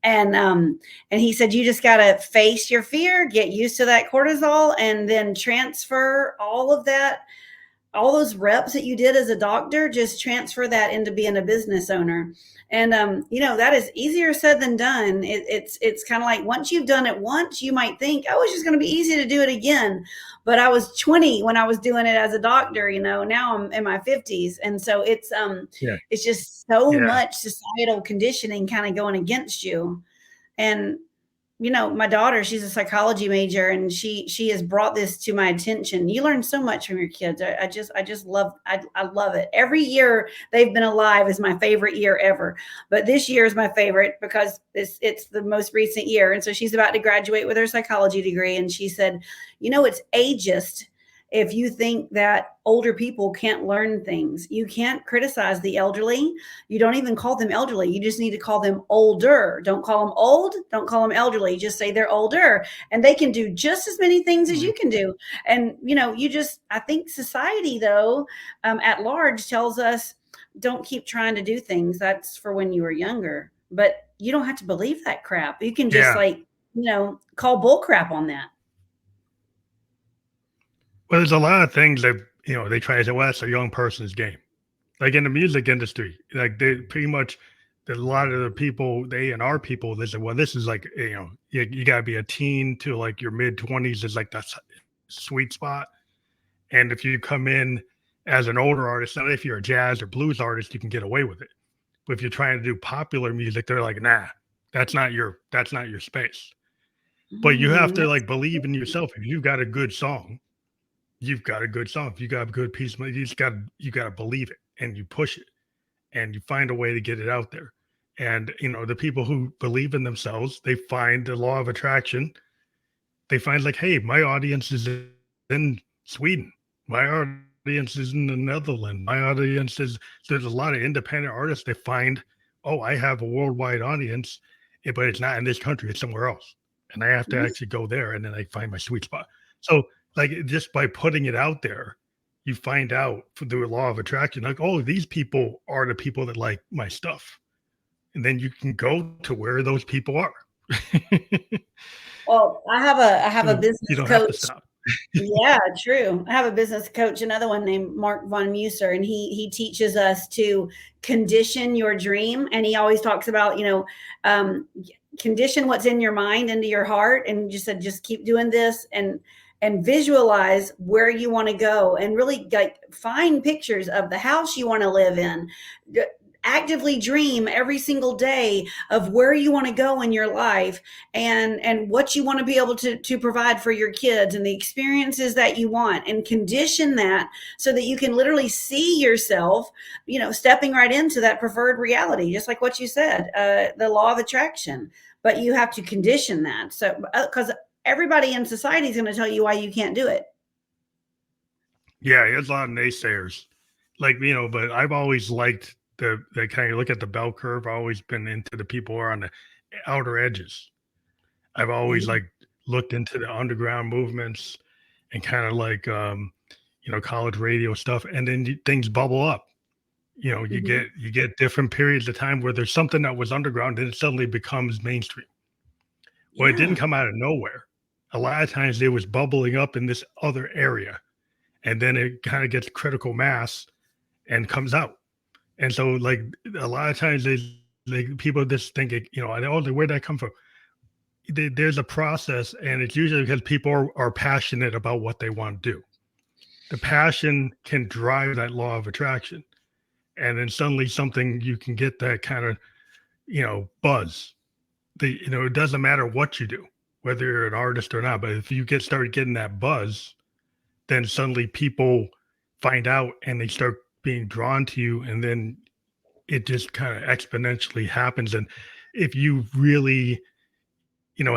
and he said you just got to face your fear, get used to that cortisol, and then transfer all of that, all those reps that you did as a doctor, just transfer that into being a business owner. And that is easier said than done. It's kind of like once you've done it once, you might think, oh, it's just going to be easy to do it again. But I was 20 when I was doing it as a doctor. Now I'm in my 50s, and so Yeah. it's just so Yeah. much societal conditioning kind of going against you. And my daughter, she's a psychology major, and she has brought this to my attention. You learn so much from your kids. I just love, I love it. Every year they've been alive is my favorite year ever, but this year is my favorite because it's the most recent year. And so she's about to graduate with her psychology degree, and she said, it's ageist if you think that older people can't learn things. You can't criticize the elderly. You don't even call them elderly. You just need to call them older. Don't call them old. Don't call them elderly. Just say they're older, and they can do just as many things as Mhm. you can do. And, I think society, though, at large tells us don't keep trying to do things. That's for when you were younger. But you don't have to believe that crap. You can just, Yeah. like, call bull crap on that. Well, there's a lot of things that, they try to say, well, that's a young person's game. Like in the music industry, like they pretty much, a lot of the people, they and our people, they say, well, this is like, you got to be a teen to like your mid 20s is like that sweet spot. And if you come in as an older artist, not if you're a jazz or blues artist, you can get away with it. But if you're trying to do popular music, they're like, nah, that's not your space. But you have to That's like believe in yourself. If you've got a good song, you've got a good song. If you got a good piece of music, you got to believe it and you push it and you find a way to get it out there. And the people who believe in themselves, they find the law of attraction. They find like, hey, my audience is in Sweden. My audience is in the Netherlands. My audience is there's a lot of independent artists that find, oh, I have a worldwide audience, but it's not in this country, it's somewhere else. And I have to actually go there and then I find my sweet spot. So like just by putting it out there, you find out through the law of attraction, like, oh, these people are the people that like my stuff. And then you can go to where those people are. Well, I have a So business you don't have to coach. stop. Yeah, true. I have a business coach, another one named Mark Von Muser, and he teaches us to condition your dream. And he always talks about, um, condition what's in your mind into your heart, and just said just keep doing this and visualize where you want to go, and really like find pictures of the house you want to live in. Actively dream every single day of where you want to go in your life, and what you want to be able to provide for your kids, and the experiences that you want, and condition that so that you can literally see yourself stepping right into that preferred reality, just like what you said, the law of attraction. But you have to condition that, so because everybody in society is going to tell you why you can't do it. Yeah, there's a lot of naysayers. Like, but I've always liked the kind of look at the bell curve. I've always been into the people who are on the outer edges. I've always Yeah. like looked into the underground movements and kind of like college radio stuff, and then things bubble up. You Hmm. get different periods of time where there's something that was underground and it suddenly becomes mainstream. Well, it didn't Yeah. come out of nowhere. A lot of times it was bubbling up in this other area, and then it kind of gets critical mass and comes out. And so, like a lot of times, people just think, oh, where'd that come from? There's a process, and it's usually because people are passionate about what they want to do. The passion can drive that law of attraction. and then suddenly something you can get that kind of buzz. It doesn't matter what you do, whether you're an artist or not, but if you get started getting that buzz, then suddenly people find out and they start being drawn to you, and then it just kind of exponentially happens. And if you really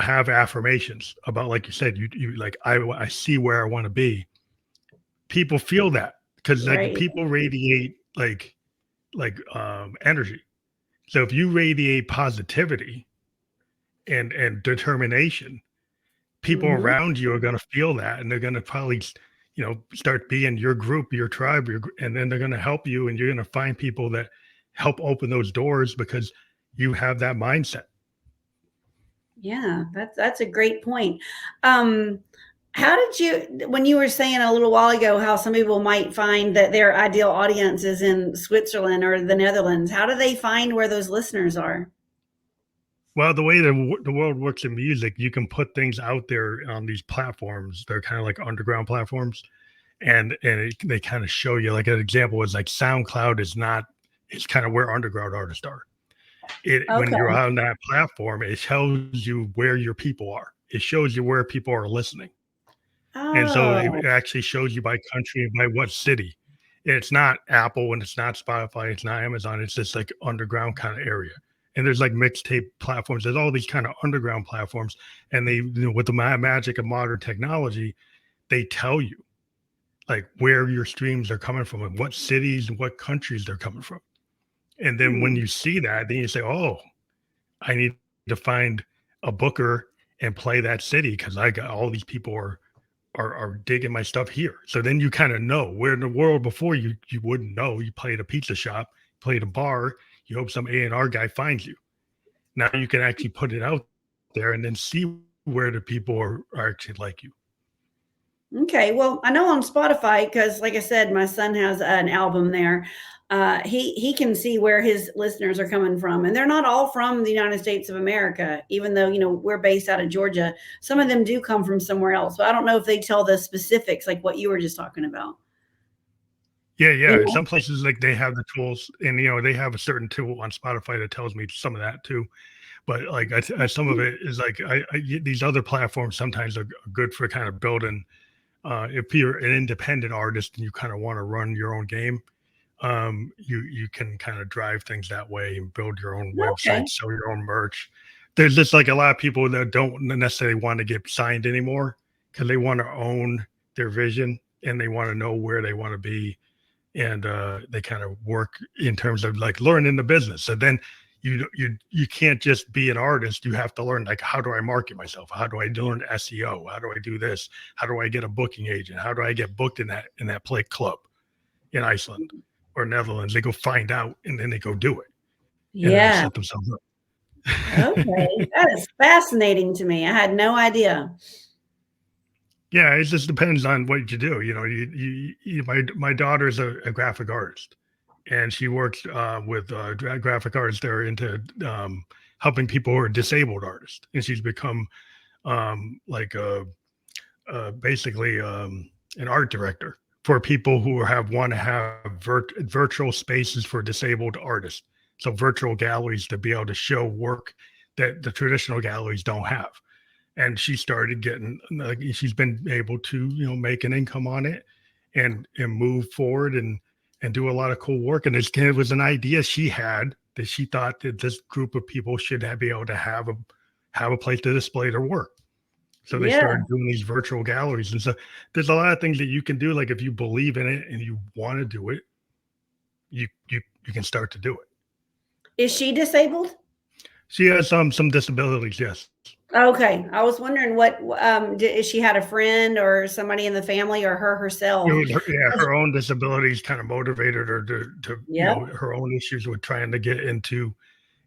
have affirmations about, like you said, you like, I see where I want to be, people feel that, because like Right. people radiate energy. So if you radiate positivity and determination, people Mhm. around you are going to feel that, and they're going to probably start being your group, your tribe, and then they're going to help you, and you're going to find people that help open those doors because you have that mindset. Yeah, that's a great point. Um, how did you, when you were saying a little while ago how some people might find that their ideal audience is in Switzerland or the Netherlands, how do they find where those listeners are? Well, the way the world works in music, you can put things out there on these platforms. They're kind of like underground platforms, and they kind of show you. Like an example is like SoundCloud is not. It's kind of where underground artists are. When you're Okay. on that platform, it tells you where your people are. It shows you where people are listening, and so it Oh, actually shows you by country and by what city. It's not Apple and it's not Spotify, it's not Amazon. It's this like underground kind of area. And there's like mixtape platforms. There's all these kind of underground platforms, and they, with the magic of modern technology, they tell you like where your streams are coming from and what cities and what countries they're coming from. And then when hmm. you see that, then you say, "Oh, I need to find a booker and play that city because I got all these people are digging my stuff here." So then you kind of know where in the world before you wouldn't know. You played a pizza shop, played a bar, you hope some A&R guy finds you. Now you can actually put it out there and then see where the people are actually like you. Okay, well, I know on Spotify because, like I said, my son has an album there. He can see where his listeners are coming from, and they're not all from the United States of America. Even though we're based out of Georgia, some of them do come from somewhere else. But I don't know if they tell the specifics, like what you were just talking about. Yeah, You yeah. know? Some places like they have the tools, and they have a certain tool on Spotify that tells me some of that too. But like some of it is like these other platforms sometimes are good for kind of building. If you're an independent artist and you kind of want to run your own game, you can kind of drive things that way and build your own Okay. website, sell your own merch. There's just like a lot of people that don't necessarily want to get signed anymore because they want to own their vision and they want to know where they want to be, and they kind of work in terms of like learning the business. So then you can't just be an artist. You have to learn like, how do I market myself? How do I learn SEO? How do I do this? How do I get a booking agent? How do I get booked in that play club in Iceland or Netherlands? They go find out and then they go do it, and then they Yeah. set themselves up. Okay. That is fascinating to me. I had no idea. Yeah, it just depends on what you do. My daughter's a graphic artist, and she works with graphic artists that are into helping people who are disabled artists, and she's become like basically an art director for people who want to have virtual spaces for disabled artists. So virtual galleries to be able to show work that the traditional galleries don't have. And she started getting like, she's been able to make an income on it and move forward and do a lot of cool work. And it was an idea she had that she thought that this group of people should be able to have a place to display their work. So they Yeah. started doing these virtual galleries. And so there's a lot of things that you can do. Like if you believe in it and you want to do it, you can start to do it. Is she disabled? She has some disabilities, yes. Okay. I was wondering what, if she had a friend or somebody in the family or her It herself. was her own disabilities kind of motivated her to Yep. her own issues with trying to get into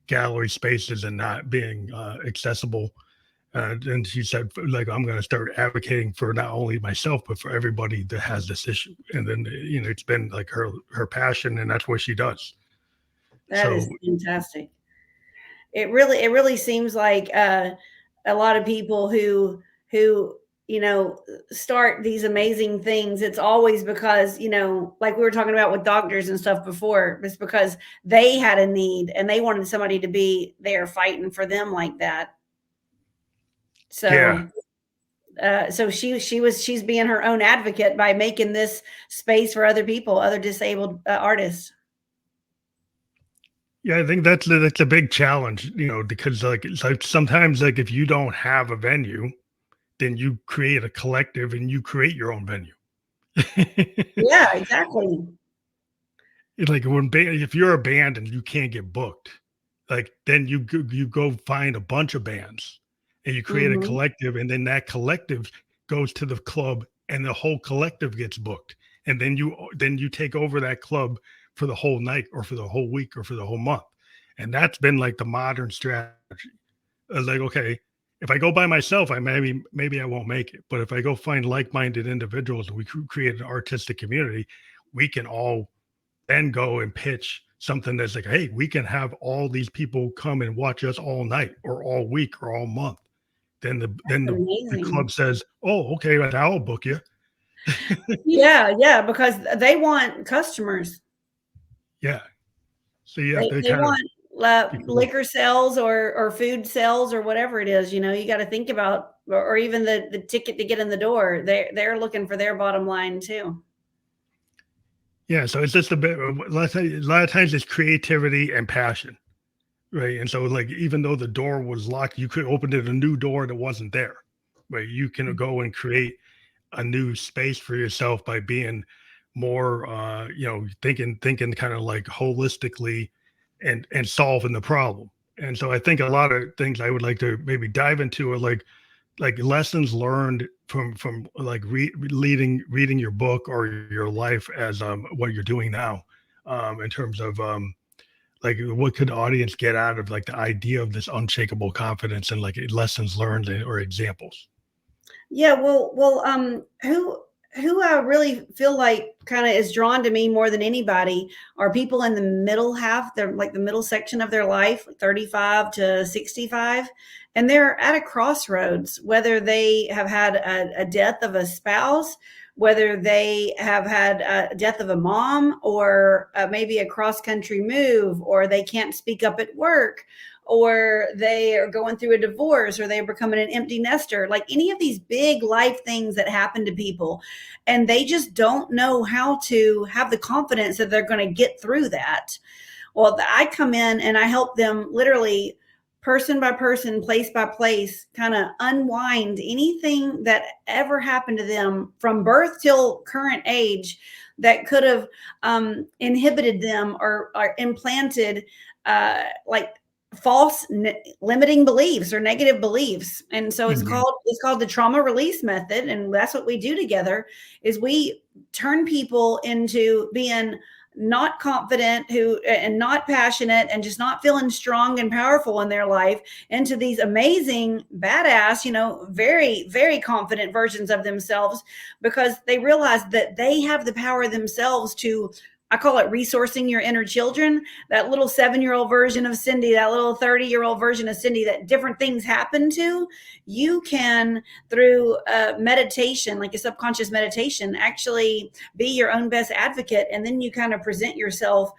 gallery spaces and not being accessible. And she said, like, I'm going to start advocating for not only myself but for everybody that has this issue. And then it's been like her passion, and that's what she does. That is So fantastic. It really seems like, a lot of people who you know, start these amazing things, it's always because, you know, like we were talking about with doctors and stuff before, it's because they had a need and they wanted somebody to be there fighting for them like that. Yeah. So so she's being her own advocate by making this space for other people, other disabled artists. Yeah, I think that's a big challenge, because like it's like sometimes like if you don't have a venue, then you create a collective and you create your own venue. Yeah, exactly. It's like if you're a band and you can't get booked, like then you go find a bunch of bands and you create a Hmm. collective, and then that collective goes to the club and the whole collective gets booked, and then you take over that club for the whole night or for the whole week or for the whole month, and that's been like the modern strategy. Like, okay, if I go by myself, I maybe I won't make it, but if I go find like-minded individuals and we create an artistic community, we can all then go and pitch something that's like, hey, we can have all these people come and watch us all night or all week or all month. Then the That's then the amazing. club says, oh, okay, I'll book you. Yeah, yeah, because they want customers. Yeah. So you have to They kind of want become, liquor sales or food sales or whatever it is. You know, you got to think about, or even the ticket to get in the door. They're looking for their bottom line too. yeah. So it's just a lot of times it's creativity and passion. Right. And so like even though the door was locked, you could open it a new door that wasn't there. Right. You can go and create a new space for yourself by being more thinking kind of like holistically and solving the problem. And so I think a lot of things I would like to maybe dive into are like lessons learned from like reading your book or your life as what you're doing now, in terms of like what could the audience get out of like the idea of this unshakable confidence and like lessons learned or examples. Yeah, who I really feel like kind of is drawn to me more than anybody are people in the middle half. They're like the middle section of their life, 35 to 65, and they're at a crossroads. Whether they have had a death of a spouse, whether they have had a death of a mom, or maybe a cross country move, or they can't speak up at work, or they are going through a divorce, or they're becoming an empty nester, like any of these big life things that happen to people. And they just don't know how to have the confidence that they're going to get through that. Well, I come in and I help them literally person by person, place by place, kind of unwind anything that ever happened to them from birth till current age that could have inhibited them or implanted like false limiting beliefs or negative beliefs. And so Mhm. it's called the trauma release method, and that's what we do together is we turn people into being not confident who and not passionate and just not feeling strong and powerful in their life into these amazing badass, you know, very very confident versions of themselves, because they realize that they have the power themselves to, I call it resourcing your inner children, that little 7-year-old version of Cindy, that little 30-year-old version of Cindy that different things happen to. You can, through meditation, like a subconscious meditation, actually be your own best advocate. And then you kind of present yourself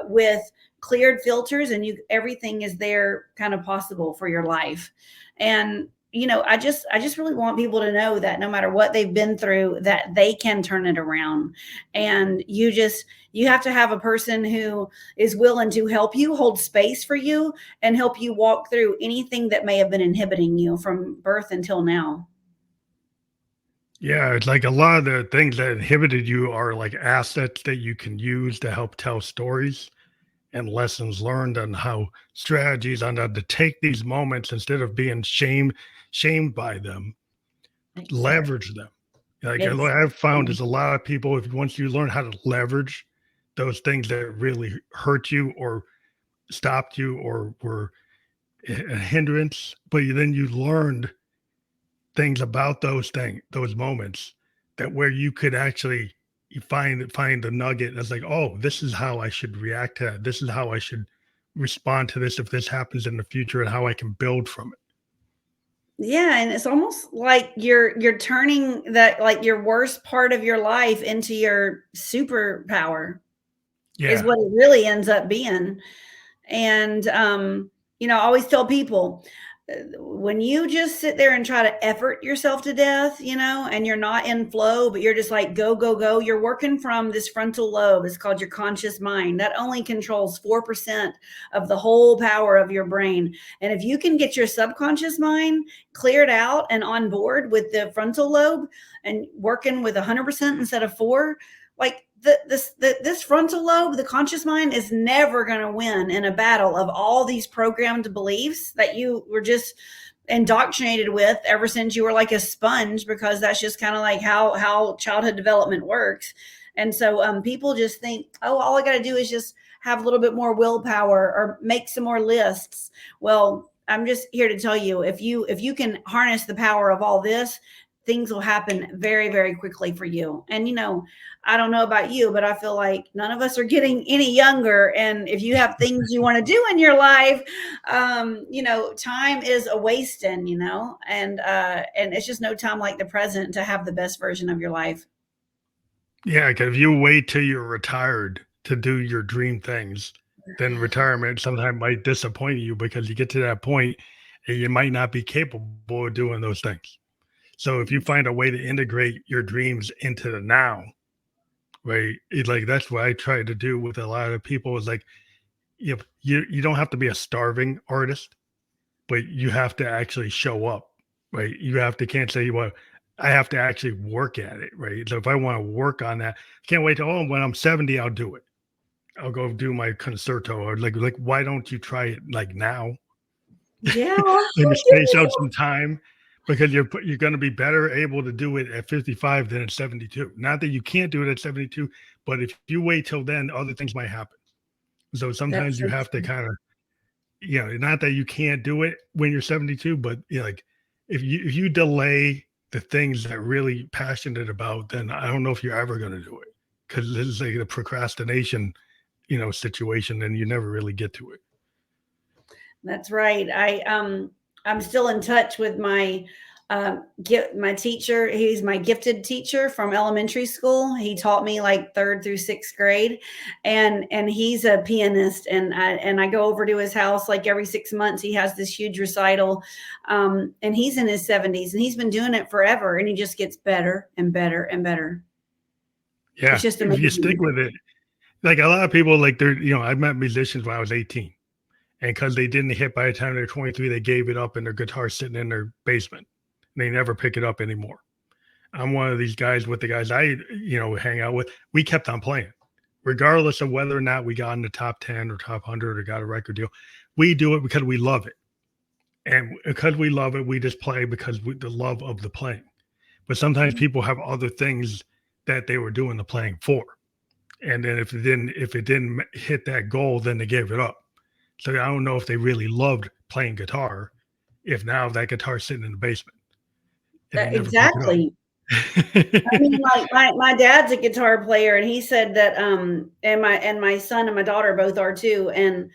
with cleared filters, and you everything is there kind of possible for your life. And you know, I just really want people to know that no matter what they've been through, that they can turn it around. And you have to have a person who is willing to help you, hold space for you, and help you walk through anything that may have been inhibiting you from birth until now. Yeah, it's like a lot of the things that inhibited you are like assets that you can use to help tell stories and lessons learned on how strategies on how to take these moments instead of being shamed by them, Exactly. leverage them. Like what I've found Exactly. is a lot of people, if once you learn how to leverage those things that really hurt you or stopped you or were a hindrance, but then you learned things about those moments that where you could actually you find the nugget that's like, oh, this is how I should react to that. This is how I should respond to this if this happens in the future and how I can build from it. Yeah, and it's almost like you're turning that, like, your worst part of your life into your superpower is Yeah. what it really ends up being. And, I always tell people, when you just sit there and try to effort yourself to death, and you're not in flow, but you're just like, go, go, go, you're working from this frontal lobe. It's called your conscious mind. That only controls 4% of the whole power of your brain. And if you can get your subconscious mind cleared out and on board with the frontal lobe and working with 100% instead of four, like this frontal lobe, the conscious mind, is never going to win in a battle of all these programmed beliefs that you were just indoctrinated with ever since you were like a sponge, because that's just kind of like how childhood development works. And so people just think, oh, all I got to do is just have a little bit more willpower or make some more lists. Well, I'm just here to tell you, if you can harness the power of all this, things will happen very, very quickly for you. And I don't know about you, but I feel like none of us are getting any younger. And if you have things you want to do in your life, time is a wasting, and it's just no time like the present to have the best version of your life. Yeah, 'cause if you wait till you're retired to do your dream things, then retirement sometimes might disappoint you because you get to that point and you might not be capable of doing those things. So if you find a way to integrate your dreams into the now, right? Like that's what I try to do with a lot of people is like you don't have to be a starving artist, but you have to actually show up, right? You have to can't say, well, I have to actually work at it, right? So if I want to work on that, can't wait till when I'm 70, I'll do it. I'll go do my concerto or like why don't you try it like now? Yeah. Maybe space out some time because you're going to be better able to do it at 55 than at 72. Not that you can't do it at 72, but if you wait till then, other things might happen. So That's sometimes you so have to true. kind of, not that you can't do it when you're 72, but like if you delay the things that really passionate about, then I don't know if you're ever going to do it because this is like the procrastination, situation, and you never really get to it. That's right. I'm still in touch with my teacher. He's my gifted teacher from elementary school. He taught me like third through sixth grade, and he's a pianist. And I go over to his house like every 6 months. He has this huge recital, and he's in his 70s, and he's been doing it forever. And he just gets better and better and better. It's Yeah, just if you stick amazing. with it, like a lot of people, like I met musicians when I was 18, and because they didn't hit by the time they're 23, they gave it up, and their guitar's sitting in their basement. And they never pick it up anymore. I'm one of these guys with the guys I, hang out with. We kept on playing, regardless of whether or not we got in the top 10 or top 100 or got a record deal. We do it because we love it. And because we love it, we just play because the love of the playing. But sometimes people have other things that they were doing the playing for. And then if it didn't hit that goal, then they gave it up. So I don't know if they really loved playing guitar if now that guitar's sitting in the basement and they never pick it up. Exactly. I mean, like my dad's a guitar player, and he said that and my son and my daughter both are too, and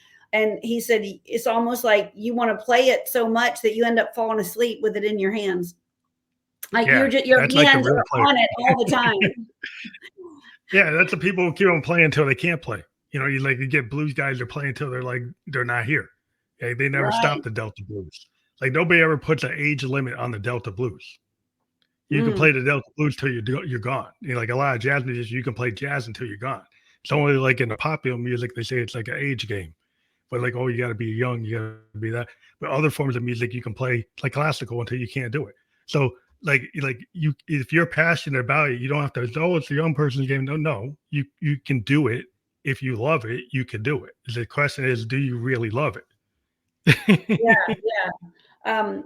he said it's almost like you want to play it so much that you end up falling asleep with it in your hands. Like Yeah, your that's like the hands real are player. on it all the time. Yeah, that's the people who keep on playing until they can't play. You get blues guys that play until they're like they're not here. Okay, they never stop Right. the Delta blues. Like nobody ever puts an age limit on the Delta blues. You can play Mm. the Delta blues till you're gone. Like a lot of jazz musicians, you can play jazz until you're gone. It's only like in the popular music they say it's like an age game. But like, oh, you got to be young, you got to be that. But other forms of music you can play like classical until you can't do it. So like you, if you're passionate about it, you don't have to. Oh, it's a young person's game. No, no, you can do it if you love it. You can do it. The question is, do you really love Yeah, it? yeah.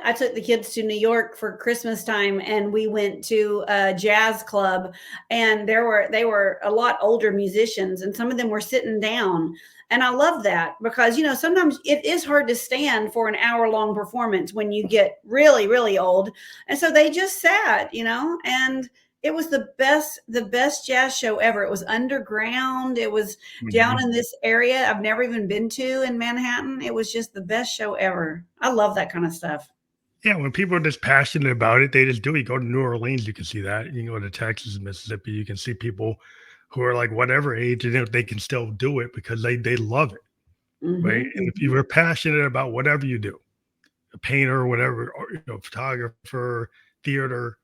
I took the kids to New York for Christmas time, and we went to a jazz club, and they were a lot older musicians, and some of them were sitting down. And I love that because, sometimes it is hard to stand for an hour-long performance when you get really, really old. And so they just sat, and it was the best jazz show ever. It was underground. It was down Mhm. in this area I've never even been to in Manhattan. It was just the best show ever. I love that kind of stuff. Yeah, when people are just passionate about it, they just do it. You go to New Orleans, you can see that. You can go to Texas, Mississippi, you can see people who are like whatever age, and they can still do it because they love it, right? Mhm, And if you mhm. are passionate about whatever you do, a painter or whatever, or photographer, theater,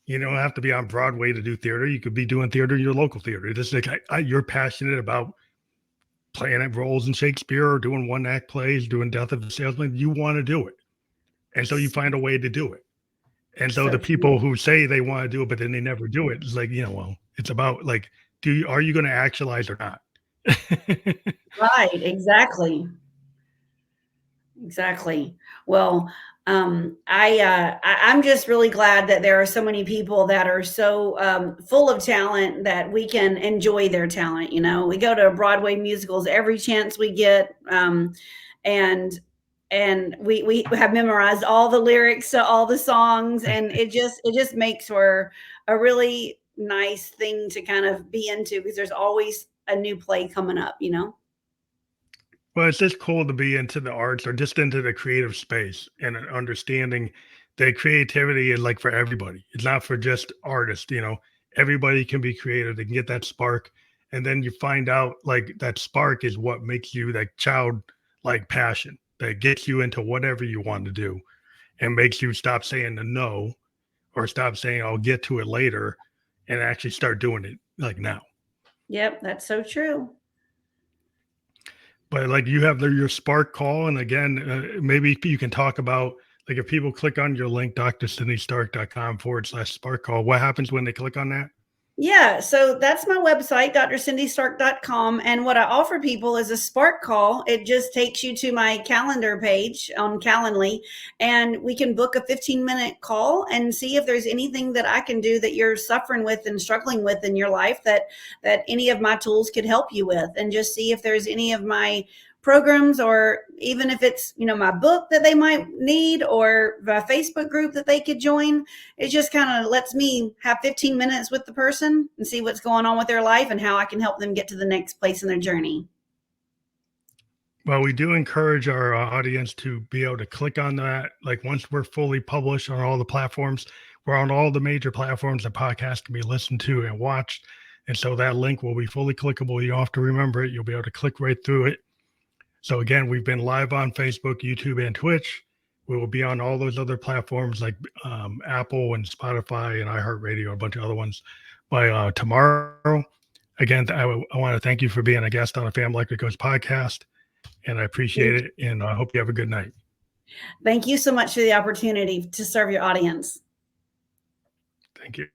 you don't have to be on Broadway to do theater. You could be doing theater in your local theater. Just like you're passionate about playing at roles in Shakespeare or doing one act plays, doing Death of a Salesman. You want to do it, and so you So find a way to do it. And so so the true. people who say they want to do it, but then they never do it, it's like, well, it's about like, are you going to actualize or not? Right, exactly. Exactly. Well, I'm just really glad that there are so many people that are so full of talent that we can enjoy their talent. You know, we go to Broadway musicals every chance we get, and we have memorized all the lyrics to all the songs, and it just makes for a really nice thing to kind of be into because there's always a new play coming up. You know. Well, it's just cool to be into the arts or just into the creative space and understanding that creativity is like for everybody. It's not for just artists. Everybody can be creative. They can get that spark. And then you find out like that spark is what makes you that child like passion that gets you into whatever you want to do and makes you stop saying the no or stop saying I'll get to it later and actually start doing it like now. Yep, that's so true. But like you have your Spark call, and again, maybe you can talk about like if people click on your link, drcindystark.com/Spark call. What happens when they click on that? Yeah, so that's my website, drcindystark.com. And what I offer people is a spark call. It just takes you to my calendar page on Calendly, and we can book a 15-minute call and see if there's anything that I can do that you're suffering with and struggling with in your life that any of my tools could help you with, and just see if there's any of my programs, or even if it's my book that they might need, or a Facebook group that they could join. It just kind of lets me have 15 minutes with the person and see what's going on with their life and how I can help them get to the next place in their journey. Well, we do encourage our audience to be able to click on that. Like once we're fully published on all the platforms, we're on all the major platforms that podcasts can be listened to and watched. And so that link will be fully clickable. You don't have to remember it. You'll be able to click right through it. So again, we've been live on Facebook, YouTube, and Twitch. We will be on all those other platforms like Apple and Spotify and iHeartRadio, a bunch of other ones by tomorrow. Again, I want to thank you for being a guest on a Family Like It Goes podcast, and I appreciate it. And I hope you have a good night. Thank you so much for the opportunity to serve your audience. Thank you.